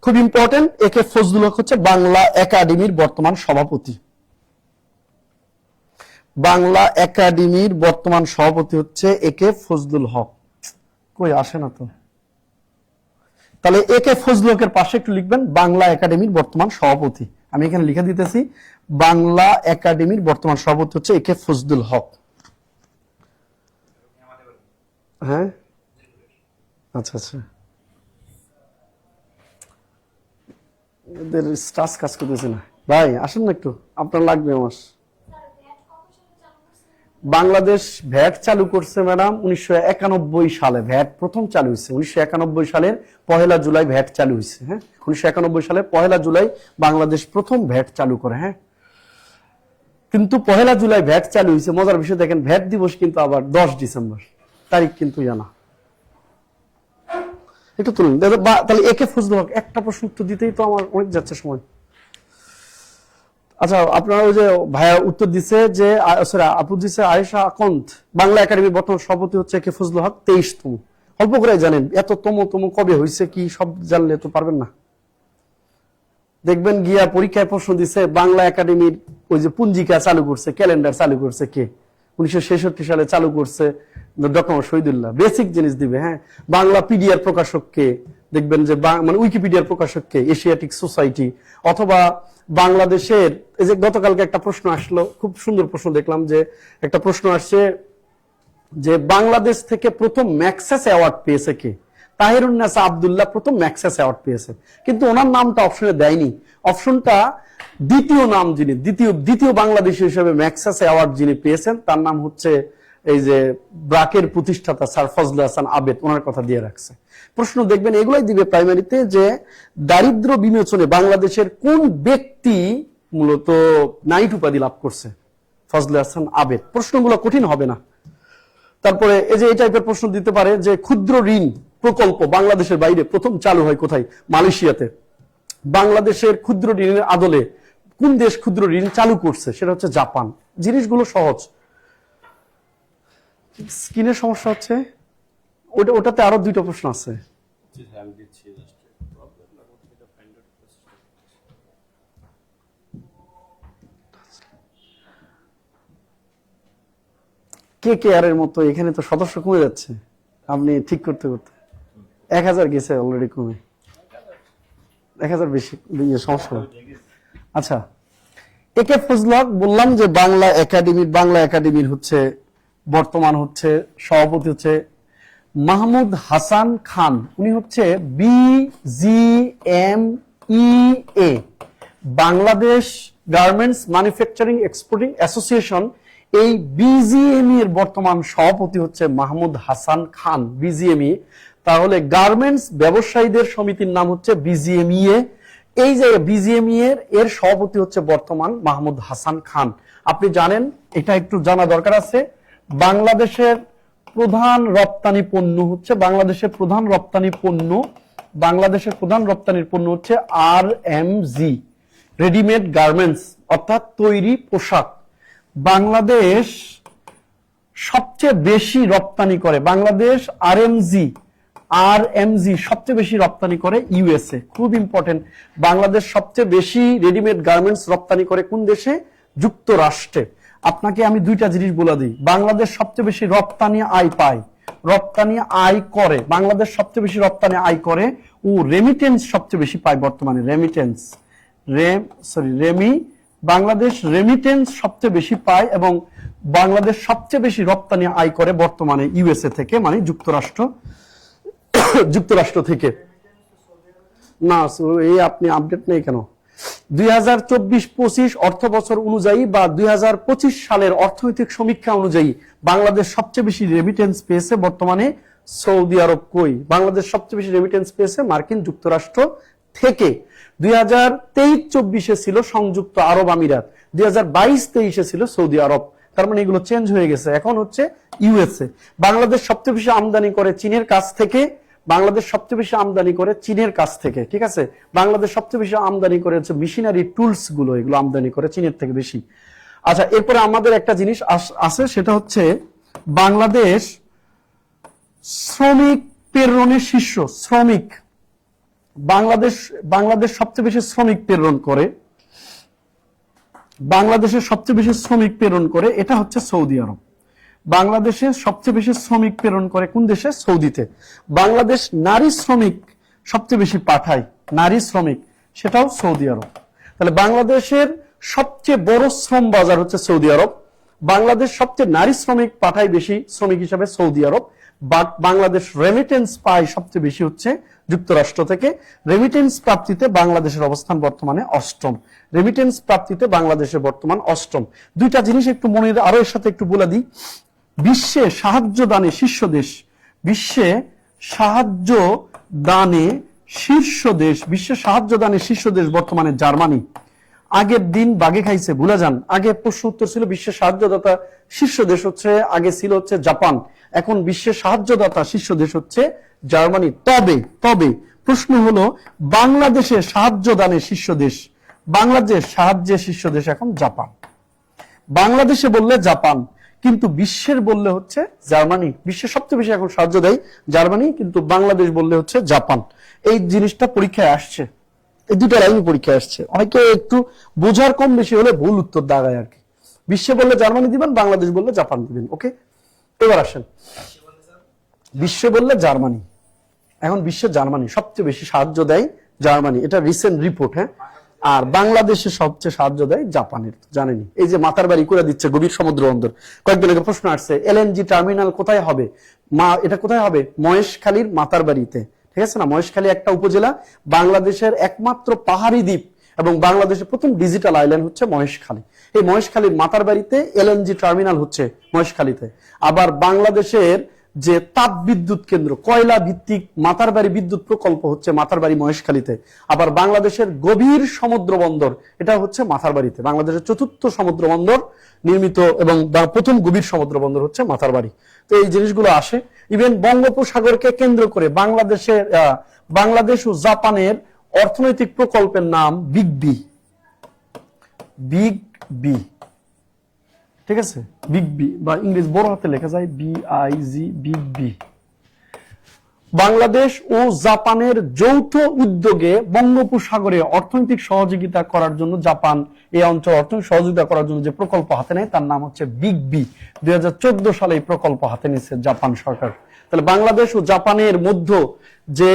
খুব ইম্পর্টেন্ট। একে ফজলুল হক হচ্ছে বাংলা একাডেমির বর্তমান সভাপতি। বাংলা একাডেমির বর্তমান সভাপতি হচ্ছে একে ফজলুল হক। কই আসে না তো, তাহলে একে ফজলুল হকের পাশে একটু লিখবেন বাংলা একাডেমির বর্তমান সভাপতি। আমি এখানে লিখে দিতেছি, বাংলা একাডেমির বর্তমান সভাপতি হচ্ছে একে ফজলুল হক। হ্যাঁ, আচ্ছা আচ্ছা, এদের স্টাস কাজ করতেছে না। ভাই আসেন না একটু, আপনার লাগবে আমার। বাংলাদেশ ভ্যাট চালু করছে ম্যাডাম 1991 সালে। ভ্যাট প্রথম চালু হয়েছে 1991 সালের 1 জুলাই ভ্যাট চালু হয়েছে। হ্যাঁ, 1991 সালে 1 জুলাই বাংলাদেশ প্রথম ভ্যাট চালু করে। হ্যাঁ, কিন্তু 1 জুলাই ভ্যাট চালু হয়েছে। মজার বিষয় দেখেন, ভ্যাট দিবস কিন্তু আবার 10 ডিসেম্বর, তারিখ কিন্তু জানা। একটু তুলুন তাহলে একে ফজলুল হক। একটা প্রশ্ন উত্তর দিতেই তো আমার অনেক যাচ্ছে সময়। আচ্ছা, আপনারা ওই যে ভাইয়া উত্তর দিছে যে সরি আপু দিছে আয়েশা আকন্দ, বাংলা একাডেমির বর্তমান সভাপতি হচ্ছে কে ফজলুল হক, 23তম। অল্প করে জানেন, এত তম কবে হয়েছে কি সব জানলে তো পারবেন না। দেখবেন গিয়া পরীক্ষায় প্রশ্ন দিছে বাংলা একাডেমির ওই যে পুঞ্জিকা চালু করছে, ক্যালেন্ডার চালু করছে কে, 1966 সালে চালু করছে ডক্টর শহীদুল্লাহ। বেসিক জিনিস দিবে। হ্যাঁ, বাংলা পিডিআর প্রকাশক কে, দেখবেন যে মানে উইকিপিডিয়ার প্রকাশক কে, এশিয়াটিক সোসাইটি। অথবা বাংলাদেশের এই যে গতকালকে একটা প্রশ্ন আসলো, খুব সুন্দর প্রশ্ন দেখলাম, যে একটা প্রশ্ন আসছে যে বাংলাদেশ থেকে প্রথম ম্যাক্সেস অ্যাওয়ার্ড পেয়েছে কে, তাহিরুন্নেসা আব্দুল্লাহ প্রথম ম্যাক্সেস অ্যাওয়ার্ড পেয়েছে, কিন্তু ওনার নামটা অপশনে দেয়নি। অপশনটা দ্বিতীয় নাম যিনি দ্বিতীয় বাংলাদেশী হিসেবে ম্যাক্সেস অ্যাওয়ার্ড যিনি পেয়েছেন তার নাম হচ্ছে এই যে ব্রাকের প্রতিষ্ঠাতা স্যার ফজলে হাসান আবেদ, ওনার কথা দিয়ে রাখছে। প্রশ্ন দেখবেন এগুলাই দিবে প্রাইমারিতে, যে দারিদ্র বিমোচনে বাংলাদেশের কোন ব্যক্তি মূলত নাইট উপাধি লাভ করছে, ফজলে হাসান আবেদ। প্রশ্নগুলো কঠিন হবে না। তারপরে এই যে এই টাইপের প্রশ্ন দিতে পারে যে ক্ষুদ্র ঋণ প্রকল্প বাংলাদেশের বাইরে প্রথম চালু হয় কোথায়, মালয়েশিয়াতে। বাংলাদেশের ক্ষুদ্র ঋণের আদলে কোন দেশ ক্ষুদ্র ঋণ চালু করছে, সেটা হচ্ছে জাপান। জিনিসগুলো সহজ। স্কিনের সমস্যা হচ্ছে ওটাতে আরো 2টা প্রশ্ন আছে। কে কে আর এর মতো এখানে তো সদস্য কমে যাচ্ছে, আপনি ঠিক করতে করতে 1000 গেছে অলরেডি, কমে 1000 বেশি সমস্যা। আচ্ছা, একে ফজলুল হক বললাম যে বাংলা একাডেমির হচ্ছে বর্তমান হচ্ছে সভাপতি হচ্ছে মাহমুদ হাসান খান। উনি হচ্ছে BGMEA, Bangladesh garments manufacturing exporting association. এই BGME এর বর্তমান সভাপতি হচ্ছে মাহমুদ হাসান খান, BGME। তাহলে গার্মেন্টস ব্যবসায়ীদের সমিতির নাম হচ্ছে BGMEA। এই যে BGME এর সভাপতি হচ্ছে বর্তমান মাহমুদ হাসান খান। আপনি জানেন, এটা একটু জানা দরকার আছে, বাংলাদেশের প্রধান রপ্তানি পণ্য হচ্ছে বাংলাদেশের প্রধান রপ্তানির পণ্য হচ্ছে RMG, রেডিমেড গার্মেন্টস, অর্থাৎ তৈরি পোশাক। বাংলাদেশ সবচেয়ে বেশি রপ্তানি করে, বাংলাদেশ RMG সবচেয়ে বেশি রপ্তানি করে USA। খুব ইম্পর্টেন্ট, বাংলাদেশ সবচেয়ে বেশি রেডিমেড গার্মেন্টস রপ্তানি করে কোন দেশে, যুক্তরাষ্ট্রে। আপনাকে আমি 2টা জিনিস বলে দিই, বাংলাদেশ সবচেয়ে বেশি রপ্তানি আয় করে, বাংলাদেশ সবচেয়ে বেশি রপ্তানি আয় করে ও রেমিটেন্স সবচেয়ে বেশি পায় বর্তমানে। বাংলাদেশ রেমিটেন্স সবচেয়ে বেশি পায় এবং বাংলাদেশ সবচেয়ে বেশি রপ্তানি আয় করে বর্তমানে USA থেকে, মানে যুক্তরাষ্ট্র থেকে। না এই আপনি আপডেট নেই কেন? 2024-25 অর্থ বছর অনুযায়ী বা 2025 সালের অর্থনৈতিক সমীক্ষা অনুযায়ী বাংলাদেশ সবচেয়ে বেশি রেমিটেন্স পেয়েছে বর্তমানে সৌদি আরব। কই, বাংলাদেশ সবচেয়ে বেশি রেমিটেন্স পেয়েছে মার্কিন যুক্তরাষ্ট্র থেকে। 2023-24 ছিল সংযুক্ত আরব আমিরাত, 2022-23 ছিল সৌদি আরব। তার মানে এগুলো চেঞ্জ হয়ে গেছে, এখন হচ্ছে USA। বাংলাদেশ সবচেয়ে বেশি আমদানি করে চীনের কাছ থেকে, ঠিক আছে। বাংলাদেশ সবচেয়ে বেশি আমদানি করে হচ্ছে মেশিনারি টুলস গুলো, এগুলো আমদানি করে চীনের থেকে বেশি। আচ্ছা, এরপরে আমাদের একটা জিনিস আছে, সেটা হচ্ছে বাংলাদেশ শ্রমিক প্রেরণের শীর্ষ। বাংলাদেশ সবচেয়ে বেশি শ্রমিক প্রেরণ করে, বাংলাদেশের সবচেয়ে বেশি শ্রমিক প্রেরণ করে এটা হচ্ছে সৌদি আরব। বাংলাদেশে সবচেয়ে বেশি শ্রমিক প্রেরণ করে কোন দেশে, সৌদিতে। বাংলাদেশ নারী শ্রমিক সবচেয়ে বেশি পাঠায়, সেটাও সৌদি আরব। তাহলে বাংলাদেশের সবচেয়ে বড় শ্রম বাজার হচ্ছে সৌদি আরব, বাংলাদেশ সবচেয়ে নারী শ্রমিক পাঠায় বেশি শ্রমিক হিসাবে Saudi Arab, but Bangladesh remittance পায় সবচেয়ে বেশি হচ্ছে যুক্তরাষ্ট্র থেকে। রেমিটেন্স প্রাপ্তিতে বাংলাদেশের অবস্থান বর্তমানে অষ্টম। রেমিটেন্স প্রাপ্তিতে বাংলাদেশের বর্তমান অষ্টম। দুইটা জিনিস একটু মনে আরো এর সাথে একটু বলে দিই। বিশ্বে সাহায্য দানে শীর্ষ দেশ, বিশ্বে সাহায্য দানে শীর্ষ দেশ, বিশ্বে সাহায্য দানে শীর্ষ দেশ বর্তমানে জার্মানি। আগের দিন বাগে খাইছে, ভুলে যান। আগে প্রশ্ন উত্তর ছিল বিশ্বের সাহায্যদাতা শীর্ষ দেশ হচ্ছে, আগে ছিল হচ্ছে জাপান, এখন বিশ্বের সাহায্যদাতা শীর্ষ দেশ হচ্ছে জার্মানি। তবে তবে প্রশ্ন হলো বাংলাদেশের সাহায্য দানে শীর্ষ দেশ, বাংলাদেশ সাহায্যের শীর্ষ দেশ এখন জাপান। বাংলাদেশে বললে জাপান, কিন্তু বিশ্বের বললে হচ্ছে জার্মানি। বিশ্বের সবচেয়ে বেশি এখন সাহায্য দেয় জার্মানি, কিন্তু বাংলাদেশ বললে হচ্ছে জাপান। এই জিনিসটা পরীক্ষায় আসছে, এই দুটো লাইনই পরীক্ষায় আসছে। অনেকে একটু বোঝার কম বেশি হলে ভুল উত্তর দাগায় আর কি। বিশ্বে বললে জার্মানি দিবেন, বাংলাদেশ বললে জাপান দিবেন। ওকে, এবার আসেন। বিশ্বে বললে জার্মানি, এখন বিশ্বে জার্মানি সবচেয়ে বেশি সাহায্য দেয় জার্মানি, এটা রিসেন্ট রিপোর্ট। হ্যাঁ, আর বাংলাদেশে সবচেয়ে সাহায্য দেয় জাপানের, জানেনি। এই যে মাথার বাড়ি করে দিচ্ছে গভীর সমুদ্র বন্দর, কয়েকদিন আগে প্রশ্ন আসছে এলএনজি টার্মিনাল কোথায় হবে, এটা কোথায় হবে? মহেশখালীর মাতার বাড়িতে, ঠিক আছে না? মহেশখালী একটা উপজেলা, বাংলাদেশের একমাত্র পাহাড়ি দ্বীপ এবং বাংলাদেশের প্রথম ডিজিটাল আইল্যান্ড হচ্ছে মহেশখালী। এই মহেশখালীর মাতার বাড়িতে এলএনজি টার্মিনাল হচ্ছে মহেশখালীতে। আবার বাংলাদেশের যে তাপ বিদ্যুৎ কেন্দ্র, কয়লা ভিত্তিক মাতারবাড়ি বিদ্যুৎ প্রকল্প হচ্ছে মাতারবাড়ি মহেশখালীতে। আবার বাংলাদেশের গভীর সমুদ্র বন্দর, এটা হচ্ছে মাতারবাড়িতে। বাংলাদেশের চতুর্থ সমুদ্র বন্দর নির্মিত এবং প্রথম গভীর সমুদ্র বন্দর হচ্ছে মাতারবাড়ি। তো এই জিনিসগুলো আসে। ইভেন বঙ্গোপসাগরকে কেন্দ্র করে বাংলাদেশ ও জাপানের অর্থনৈতিক প্রকল্পের নাম বিগ বি, বিগ বি, ঠিক আছে? বিগ বি বা ইংরেজি বড় হাতে লেখা যায় BIG, বিগ বি। বাংলাদেশ ও জাপানের যৌথ উদ্যোগে বঙ্গোপসাগরে অর্থনৈতিক সহযোগিতা করার জন্য, জাপান এই অঞ্চল অর্থনৈতিক সহযোগিতা করার জন্য যে প্রকল্প হাতে নেয় তার নাম হচ্ছে বিগ বি। 2014 সালে এই প্রকল্প হাতে নিয়েছে জাপান সরকার। তাহলে বাংলাদেশ ও জাপানের মধ্যে যে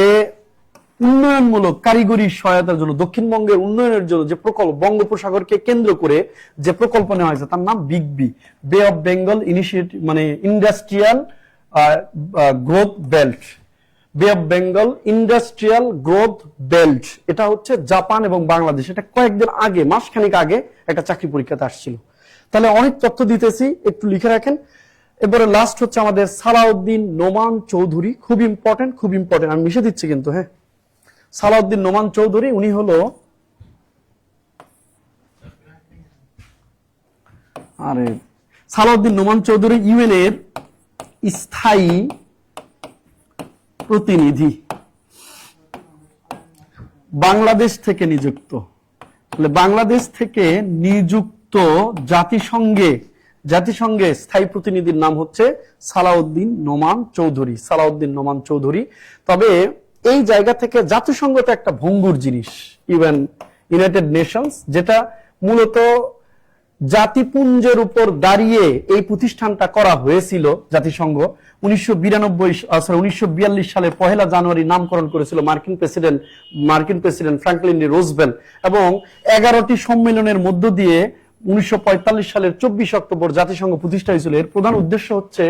উন্নয়নমূলক কারিগরি সহায়তার জন্য, দক্ষিণবঙ্গের উন্নয়নের জন্য যে প্রকল্প, বঙ্গোপসাগরকে কেন্দ্র করে যে প্রকল্প নেওয়া হয়েছে তার নাম বিগ বি, বে অফ বেঙ্গল ইনিশিয়েটিভ, মানে ইন্ডাস্ট্রিয়াল গ্রোথ বেল্ট, বে of Bengal industrial growth belt. এটা হচ্ছে জাপান এবং বাংলাদেশ। এটা কয়েকদিন আগে, মাসখানিক আগে একটা চাকরি পরীক্ষাতে আসছিল। তাহলে অনেক তথ্য দিতেছি, একটু লিখে রাখেন। এবারে লাস্ট হচ্ছে আমাদের সালাউদ্দিন নোমান চৌধুরী, খুব ইম্পর্টেন্ট, খুব ইম্পর্টেন্ট। আমি মিশে দিচ্ছি কিন্তু, হ্যাঁ। সালাউদ্দিন নোমান চৌধুরী, উনি হলো সালাউদ্দিন নোমান চৌধুরী ইউএন এর স্থায়ী প্রতিনিধি, বাংলাদেশ থেকে নিযুক্ত। বাংলাদেশ থেকে নিযুক্ত জাতিসংঘে স্থায়ী প্রতিনিধির নাম হচ্ছে সালাউদ্দিন নোমান চৌধুরী, সালাউদ্দিন নোমান চৌধুরী। তবে এই জায়গা থেকে জাতিসংঘ তো একটা ভঙ্গুর জিনিস, ইভেন ইউনাইটেড নেশনস, যেটা মূলত জাতিপুঞ্জের উপর দাঁড়িয়ে এই প্রতিষ্ঠানটা করা হয়েছিল। জাতিসংঘ 1942 সালে 1 জানুয়ারি নামকরণ করেছিল মার্কিন প্রেসিডেন্ট ফ্রাঙ্কলিন ডি রুজভেল্ট, এবং 11টি সম্মেলনের মধ্য দিয়ে 1945 সালের 24 অক্টোবর জাতিসংঘ প্রতিষ্ঠা হয়েছিল। এর প্রধান উদ্দেশ্য হচ্ছে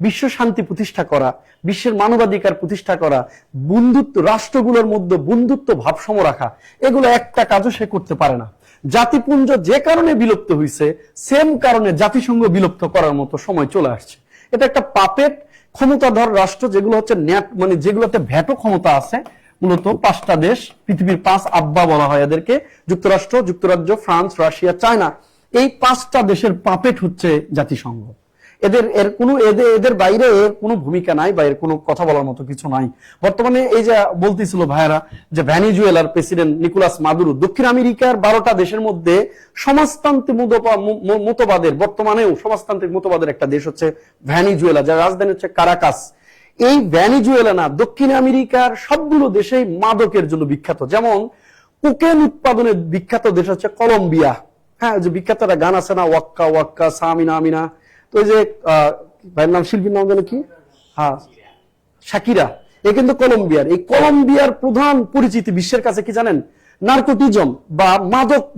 বিশ্ব শান্তি প্রতিষ্ঠা করা, বিশ্বের মানবাধিকার প্রতিষ্ঠা করা, বন্ধুত্ব, রাষ্ট্রগুলোর মধ্যে বন্ধুত্ব ভাবসম রাখা। এগুলো একটা কাজও সে করতে পারে না। জাতিপুঞ্জ যে কারণে বিলুপ্ত হয়েছে, সেম কারণে জাতিসংঘ বিলুপ্ত করার মতো সময় চলে আসছে। এটা একটা পাপেট ক্ষমতাধর রাষ্ট্র, যেগুলো হচ্ছে মানে যেগুলোতে ভ্যাটো ক্ষমতা আছে। মূলত 5টা দেশ, পৃথিবীর 5 আব্বা বলা হয় এদেরকে, যুক্তরাষ্ট্র, যুক্তরাজ্য, ফ্রান্স, রাশিয়া, চায়না। এই 5টা দেশের পাপেট হচ্ছে জাতিসংঘ। এদের বাইরে এর কোনো ভূমিকা নাই বা এর কোনো কথা বলার মতো কিছু নাই। বর্তমানে এই যে বলতেছিল ভাইয়েরা যে ভেনেজুয়েলার প্রেসিডেন্ট নিকোলাস মাদুরো, দক্ষিণ আমেরিকার 12টা দেশের মধ্যে সমাজতান্ত্রিক মতবাদের, বর্তমানেও সমাজতান্ত্রিক মতবাদের একটা দেশ হচ্ছে ভেনেজুয়েলা, যার রাজধানী হচ্ছে কারাকাস। এই ভেনেজুয়েলা না, দক্ষিণ আমেরিকার সবগুলো দেশেই মাদকের জন্য বিখ্যাত। যেমন কোকেন উৎপাদনের বিখ্যাত দেশ হচ্ছে কলম্বিয়া। হ্যাঁ, যে বিখ্যাত একটা গান আছে না, ওয়াক্কা ওয়াক্কা সামিনা আমিনা। তো ওই যে ভাইয়ের নাম, শিল্পীর নাম যেন কি, হ্যাঁ শাকিরা, এ কিন্তু কলম্বিয়ার। এই কলম্বিয়ার প্রধান পরিচিতি বিশ্বের কাছে কি জানেন? নার্কোটিজম বা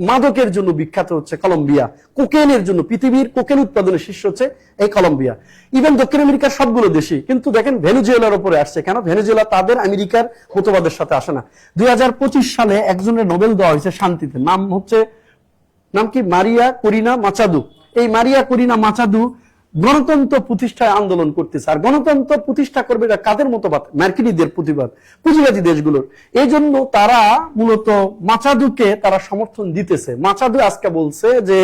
মাদকের জন্য বিখ্যাত হচ্ছে কলম্বিয়া, কোকেনের জন্য পৃথিবীর কোকেন উৎপাদনের শীর্ষ হচ্ছে এই কলম্বিয়া। ইভেন দক্ষিণ আমেরিকার সবগুলো দেশই, কিন্তু দেখেন ভেনেজুয়েলার উপরে আসছে কেন? ভেনেজুয়েলা তাদের আমেরিকার মতবাদের সাথে আসে না। 2025 সালে একজনের নোবেল দেওয়া হয়েছে শান্তিতে, নাম কি? মারিয়া করিনা মাচাদু। এই মারিয়া করিনা মাচাদু গণতন্ত্র প্রতিষ্ঠায় আন্দোলন করতেছে। আর গণতন্ত্র প্রতিষ্ঠা করবে এটা কাদের মতবাদ? মার্কিনীদের প্রতিবাদ, পুঁজিবাদী দেশগুলোর। এই জন্য তারা মূলত মাচাদুকে তারা সমর্থন দিতেছে। মাচাদু আজকে বলছে যে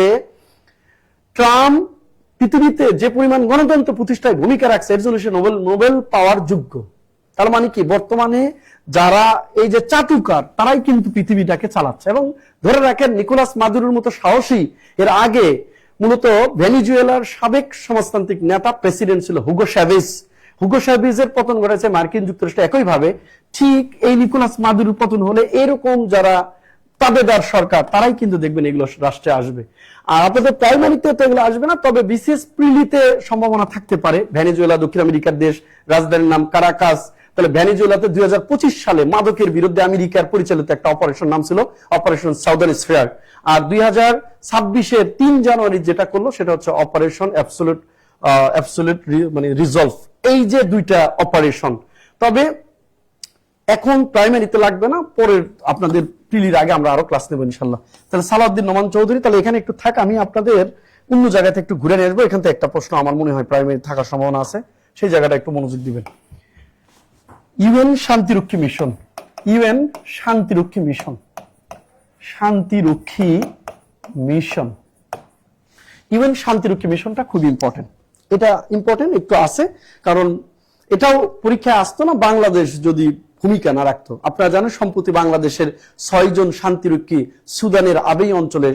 ট্রাম্প পৃথিবীতে যে পরিমাণ গণতন্ত্র প্রতিষ্ঠায় ভূমিকা রাখছে এর জন্য সে নোবেল পাওয়ার যোগ্য। তার মানে কি? বর্তমানে যারা এই যে চাটুকার তারাই কিন্তু পৃথিবীটাকে চালাচ্ছে। এবং ধরে রাখেন নিকোলাস মাদুরোর মতো সাহসী এর আগে মূলত ভেনেজুয়েলার সাবেক সমাজতান্ত্রিক নেতা প্রেসিডেন্ট ছিল হুগো চ্যাভেজ। হুগো চ্যাভেজের পতন ঘটেছে মার্কিন যুক্তরাষ্ট্রে। একইভাবে ঠিক এই নিকোলাস মাদুরোর পতন হলে এরকম যারা তাবেদার সরকার তারাই কিন্তু দেখবেন এগুলো রাষ্ট্রে আসবে। আর আপনাদের প্রাইমারিতে তো এগুলো আসবে না, তবে বিশেষ প্রিলিতে সম্ভাবনা থাকতে পারে। ভেনেজুয়েলা দক্ষিণ আমেরিকার দেশ, রাজধানীর নাম কারাকাস। তাহলে ভেনেজুয়েলাতে 2025 সালে মাদকের বিরুদ্ধে আমেরিকার পরিচালিত একটা অপারেশন নাম ছিল অপারেশন সাউদার্ন স্ফিয়ার। আর 2026-এর 3 জানুয়ারি যেটা করলো সেটা হচ্ছে অপারেশন অ্যাবসলিউট মানে রিজলভ। এই যে দুইটা অপারেশন, তবে এখন প্রাইমারিতে লাগবে না, পরে আপনাদের প্রিলির আগে আমরা আরো ক্লাস নেব ইনশাল্লাহ। তাহলে সালাউদ্দিন নোমান চৌধুরী, তাহলে এখানে একটু থাক, আমি আপনাদের অন্য জায়গাতে একটু ঘুরে নিয়ে আসবো। এখান থেকে একটা প্রশ্ন আমার মনে হয় প্রাইমারি থাকার সম্ভাবনা আছে, সেই জায়গাটা একটু মনোযোগ দিবেন। ইউএন শান্তিরক্ষী মিশন, ইউএন শান্তিরক্ষী মিশন, শান্তিরক্ষী মিশন, ইউএন শান্তিরক্ষী মিশনটা খুব ইম্পর্টেন্ট। এটা ইম্পর্টেন্ট একটু আছে, কারণ এটাও পরীক্ষায় আসতো না বাংলাদেশ যদি ভূমিকা না রাখতো। আপনারা জানেন সম্প্রতি বাংলাদেশের 6 জন শান্তিরক্ষী সুদানের আবেই অঞ্চলে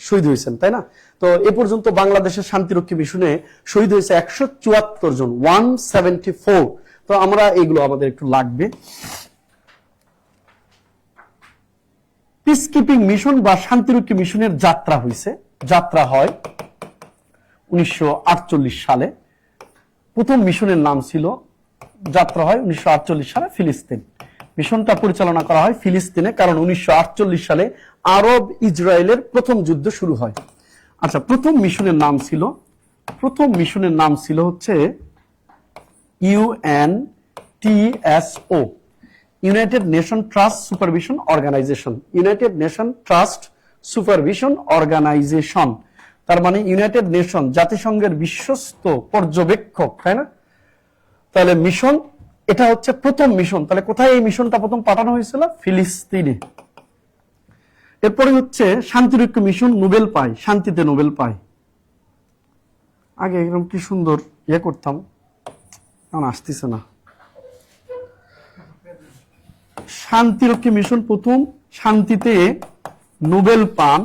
শহীদ হয়েছেন, তাই না? তো এ পর্যন্ত বাংলাদেশের শান্তিরক্ষী মিশনে শহীদ হয়েছে 174 জন, 174। তো আমরা এগুলো আমাদের একটু লাগবে। পিস কিপিং মিশন বা শান্তিরক্ষী মিশনের যাত্রা হয়েছে, যাত্রা হয় 1948 সালে। প্রথম মিশনের নাম ছিল, যাত্রা হয় 1948 সালে ফিলিস্তিন। মিশনটা পরিচালনা করা হয় ফিলিস্তিনে, কারণ 1948 সালে আরব ইসরায়েলের প্রথম যুদ্ধ শুরু হয়। আচ্ছা, প্রথম মিশনের নাম ছিল হচ্ছে UNTSO, united nation trust supervision organisation. United nation trust supervision organisation, তার মানে ইউনাইটেড নেশন জাতিসংঘের বিশ্বস্ত পর্যবেক্ষক, তাই না? তাহলে মিশন, এটা হচ্ছে প্রথম মিশন। তাহলে কোথায় এই মিশনটা প্রথম পাঠানো হয়েছিল? ফিলিস্তিনে। এরপরে হচ্ছে শান্তিরক্ষী মিশন নোবেল পায়, শান্তিতে নোবেল পায়। আগে এরকম কি সুন্দর করতাম, এখন আসতেছে না। শান্তিরক্ষী মিশন প্রথম শান্তিতে নোবেল পান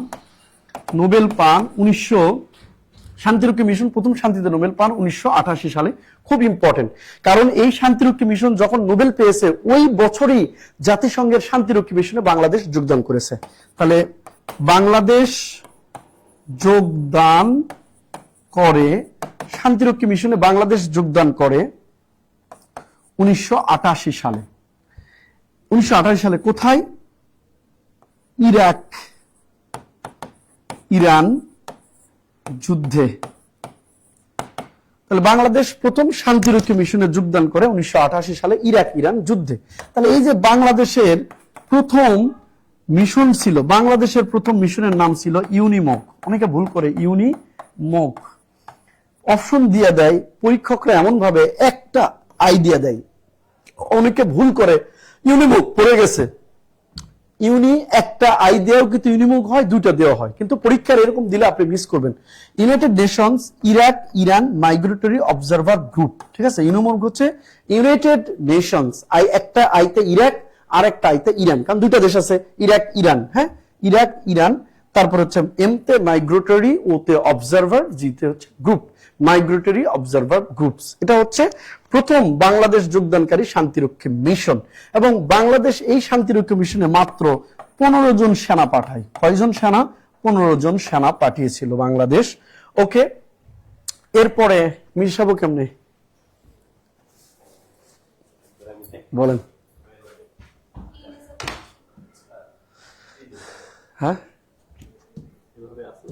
1988 সালে। খুব ইম্পর্টেন্ট, কারণ এই শান্তিরক্ষী মিশন যখন নোবেল পেয়েছে ওই বছরই জাতিসংঘের শান্তিরক্ষী মিশনে বাংলাদেশ যোগদান করেছে। তাহলে বাংলাদেশ যোগদান করে, শান্তিরক্ষী মিশনে বাংলাদেশ যোগদান করে 1988 সালে। 1988 সালে কোথায়? ইরান যুদ্ধে। তাহলে বাংলাদেশ প্রথম শান্তিরক্ষী মিশনে যোগদান করে 1988 সালে ইরান যুদ্ধে। তাহলে এই যে বাংলাদেশের প্রথম মিশন ছিল, বাংলাদেশের প্রথম মিশনের নাম ছিল ইউনিমক। অনেকে ভুল করে ইউনিমক। অপশন দিয়ে দেয় পরীক্ষকরা এমন ভাবে, একটা আইডিয়া দেয়, অনেকে ভুল করে ইউনিমক পড়ে গেছে। একটা আই দেওয়াও কিন্তু ইউনিমক হয়, দুইটা দেওয়া হয়, কিন্তু পরীক্ষার এরকম দিলে আপনি মিস করবেন। United Nations Iran migratory observer group, ঠিক আছে? ইউনিমক হচ্ছে ইউনাইটেড নেশনস, একটা আইতে ইরাক আর একটা আইতে ইরান, কারণ দুইটা দেশ আছে, ইরান, হ্যাঁ, ইরান। তারপর হচ্ছে এমতে মাইগ্রেটরি, ওতে অবজারভার, জিতে হচ্ছে গ্রুপ, মাইগ্রেটরি অবজারভার গ্রুপস। এটা হচ্ছে প্রথম বাংলাদেশ যোগদানকারী শান্তিরক্ষী মিশন। এবং বাংলাদেশ এই শান্তিরক্ষী মিশনে মাত্র 15 জন সেনা পাঠায়। কয়জন সেনা? 15 জন সেনা পাঠিয়েছিল বাংলাদেশ। ওকে, এরপরে মিশাবো কেমনে বলেন? হ্যাঁ, এভাবে আছে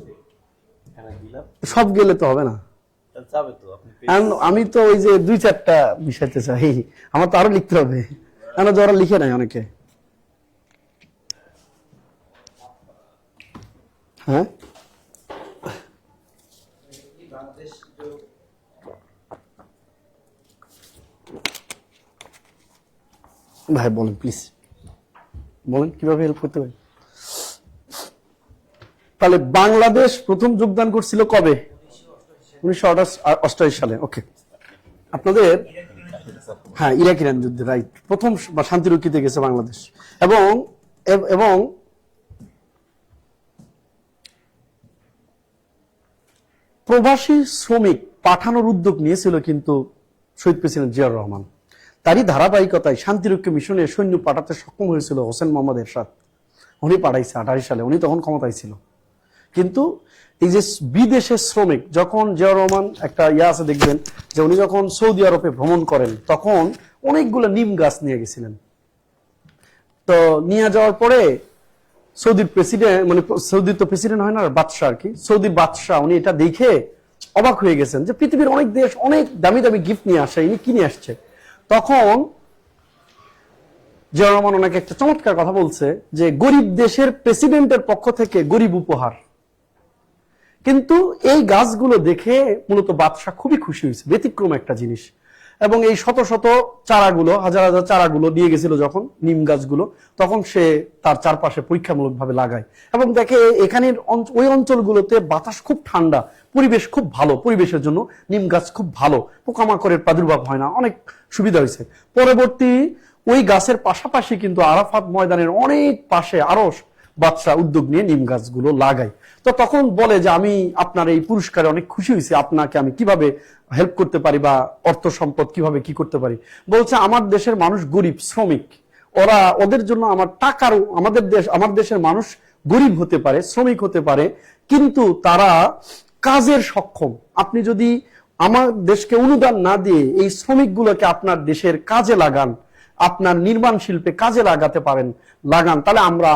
এখানে দিলাম, সব গেলে তো হবে না। তাহলে যাবে তো আপনি কারণ আমি তো ওই যে 2-4টা বিষয়তে চাই, আমার তো আরো লিখতে হবে, কেন যে ওরা লিখে নাই অনেকে। হ্যাঁ, ভাই বলেন প্লিজ, বলেন কিভাবে হেল্প করতে পারি। তাহলে বাংলাদেশ প্রথম যোগদান করছিল কবে? 1988 সালে। ওকে, আপনাদের হ্যাঁ, ইরাক ইরান যুদ্ধে রাইট, প্রথম শান্তিরক্ষীতে গেছে বাংলাদেশ। এবং এবং প্রবাসী শ্রমিক পাঠানোর উদ্যোগ নিয়েছিল কিন্তু শহীদ প্রেসিডেন্ট জিয়াউর রহমান। তারই ধারাবাহিকতায় শান্তিরক্ষী মিশনে সৈন্য পাঠাতে সক্ষম হয়েছিল হোসেন মোহাম্মদ এরশাদ। উনি পাঠাইছে 28 সালে, উনি তখন ক্ষমতায় ছিল। কিন্তু এই যে বিদেশের শ্রমিক, যখন জিয়াউর রহমান একটা আছে দেখবেন যে উনি যখন সৌদি আরবে ভ্রমণ করেন তখন অনেকগুলো নিম গাছ নিয়ে গেছিলেন। তো নিয়ে যাওয়ার পরে সৌদির প্রেসিডেন্ট, মানে সৌদির তো প্রেসিডেন্ট হয় না, বাদশাহ আর কি, সৌদির বাদশাহ, উনি এটা দেখে অবাক হয়ে গেছেন যে পৃথিবীর অনেক দেশ অনেক দামি দামি গিফট নিয়ে আসে, ইনি কি নিয়ে আসছে। তখন জিয়াউর রহমান ওনাকে একটা চমৎকার কথা বলছে যে গরিব দেশের প্রেসিডেন্টের পক্ষ থেকে গরিব উপহার। কিন্তু এই গাছগুলো দেখে মূলত বাদশাহ খুবই খুশি হয়েছে, ব্যতিক্রম একটা জিনিস। এবং এই শত শত চারাগুলো, হাজার হাজার চারাগুলো নিয়ে গেছিল যখন নিম গাছগুলো, তখন সে তার চারপাশে পরীক্ষামূলকভাবে লাগায় এবং দেখে এখানের ওই অঞ্চলগুলোতে বাতাস খুব ঠান্ডা, পরিবেশ খুব ভালো, পরিবেশের জন্য নিম গাছ খুব ভালো, পোকামাকড়ের প্রাদুর্ভাব হয় না, অনেক সুবিধা হয়েছে। পরবর্তী ওই গাছের পাশাপাশি কিন্তু আরাফাত ময়দানের অনেক পাশে আরো বাদশাহ উদ্যোগ নিয়ে নিম গাছগুলো লাগায়। তো তখন বলে যে আমি আপনার এই পুরস্কারে অনেক খুশি হয়েছি, আপনাকে আমি কিভাবে হেল্প করতে পারি বা অর্থ সম্পদ কিভাবে কি করতে পারি। বলছে আমার দেশের মানুষ গরিব শ্রমিক, ওদের জন্য আমার টাকারও, আমার দেশের মানুষ গরিব হতে পারে, শ্রমিক হতে পারে, কিন্তু তারা কাজের সক্ষম। আপনি যদি আমার দেশকে অনুদান না দিয়ে এই শ্রমিকগুলোকে আপনার দেশের কাজে লাগান, আপনার নির্মাণ শিল্পে কাজে লাগান, তাহলে আমরা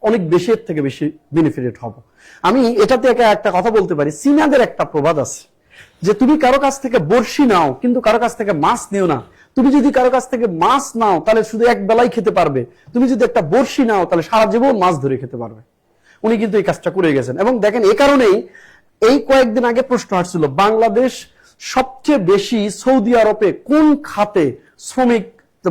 অনেক দেশের থেকে বেশি বেনিফিটেড হব। আমি এটাতে একটা কথা বলতে পারি, চীনাদের একটা প্রবাদ আছে যে তুমি কারো কাছ থেকে বড়শি নাও কিন্তু কারো কাছ থেকে মাছ নিও না। তুমি যদি কারো কাছ থেকে মাছ নাও তাহলে শুধু এক বেলাই খেতে পারবে, তুমি যদি একটা বড়শি নাও তাহলে সারা জীবন মাছ ধরে খেতে পারবে। উনি কিন্তু এই কাজটা করে গেছেন। এবং দেখেন, এ কারণেই এই কয়েকদিন আগে প্রশ্ন আসছিল বাংলাদেশ সবচেয়ে বেশি সৌদি আরবে কোন খাতে শ্রমিক,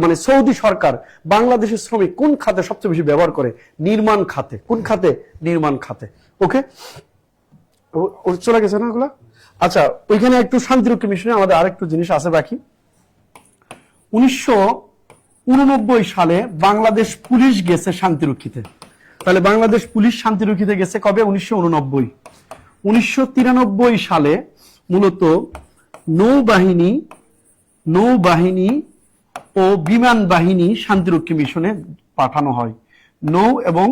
মানে সৌদি সরকার বাংলাদেশের শ্রমিক কোন খাতে সবচেয়ে বেশি ব্যবহার করে? নির্মাণ খাতে। কোন খাতে? নির্মাণ খাতে। ওকে, চলে গেছে না ওগুলা? আচ্ছা, ওইখানে একটু শান্তিরক্ষী মিশনে আমাদের আরেকটু জিনিস আছে বাকি। 1989 সালে বাংলাদেশ পুলিশ গেছে শান্তিরক্ষীতে। তাহলে বাংলাদেশ পুলিশ শান্তিরক্ষীতে গেছে কবে? 1989। 1993 সালে মূলত নৌবাহিনী ও বিমান বাহিনী শান্তিরক্ষী মিশনে পাঠানো হয়। নৌ এবং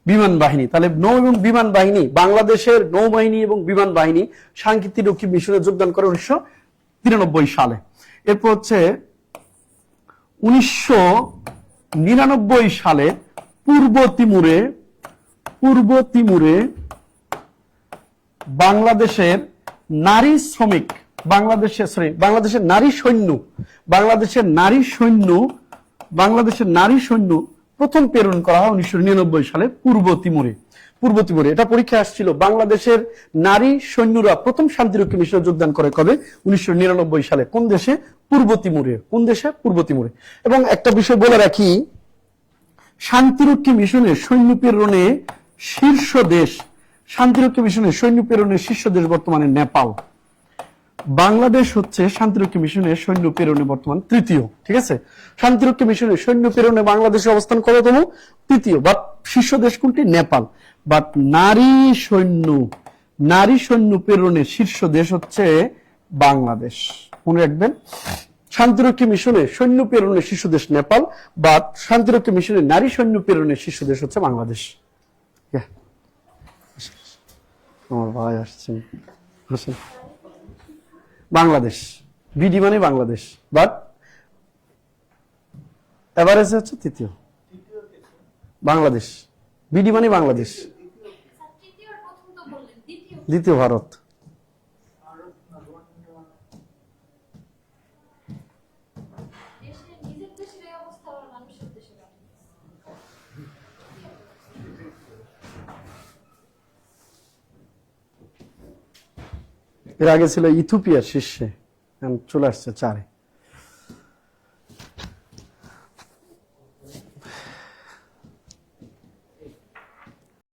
বিমান বাহিনী, তাহলে নৌ এবং বিমান বাহিনী, বাংলাদেশের নৌবাহিনী এবং বিমান বাহিনী শান্তিরক্ষী মিশনে যোগদান করে 1993 সালে। এরপর হচ্ছে 1999 সালে পূর্ব তিমুরে বাংলাদেশের নারী শ্রমিক, বাংলাদেশের নারী সৈন্য প্রথম প্রেরণ করা হয় 1999 সালে পূর্ব তিমুরে। এটা পরীক্ষা আসছিল, বাংলাদেশের নারী সৈন্যরা প্রথম শান্তিরক্ষী মিশনে যোগদান করে কবে? 1999 সালে। কোন দেশে? পূর্ব তিমুরে। কোন দেশে? পূর্ব তিমুরে। এবং একটা বিষয় বলে রাখি, শান্তিরক্ষী মিশনে সৈন্য প্রেরণে শীর্ষ দেশ, বর্তমানে নেপাল। বাংলাদেশ হচ্ছে শান্তিরক্ষী মিশনে সৈন্য প্রেরণে বর্তমান তৃতীয়। ঠিক আছে, শান্তিরক্ষী মিশনে সৈন্য প্রেরণে বাংলাদেশের অবস্থান কততম? তৃতীয়। বাট শীর্ষ দেশ কোনটি? নেপাল। বাট নারী সৈন্য প্রেরণে শীর্ষ দেশ হচ্ছে বাংলাদেশ। মনে রাখবেন, শান্তিরক্ষী মিশনে সৈন্য প্রেরণে শীর্ষ দেশ নেপাল, বাট শান্তিরক্ষী মিশনে নারী সৈন্য প্রেরণে শীর্ষ দেশ হচ্ছে বাংলাদেশ। আমার ভাই আসছেন, বাংলাদেশ বিডি মানে বাংলাদেশ, বাট এভারেজ হচ্ছে তৃতীয়। বাংলাদেশ বিডি মানে বাংলাদেশ, স্যার তৃতীয় আর প্রথম তো বললেন, দ্বিতীয় দ্বিতীয় ভারত। দেশের নিজের দেশের এই অবস্থা আর মানুষের দেশের অবস্থা। এর আগে ছিল ইথিওপিয়ার শীর্ষে, এখন চলে আসছে 4-এ।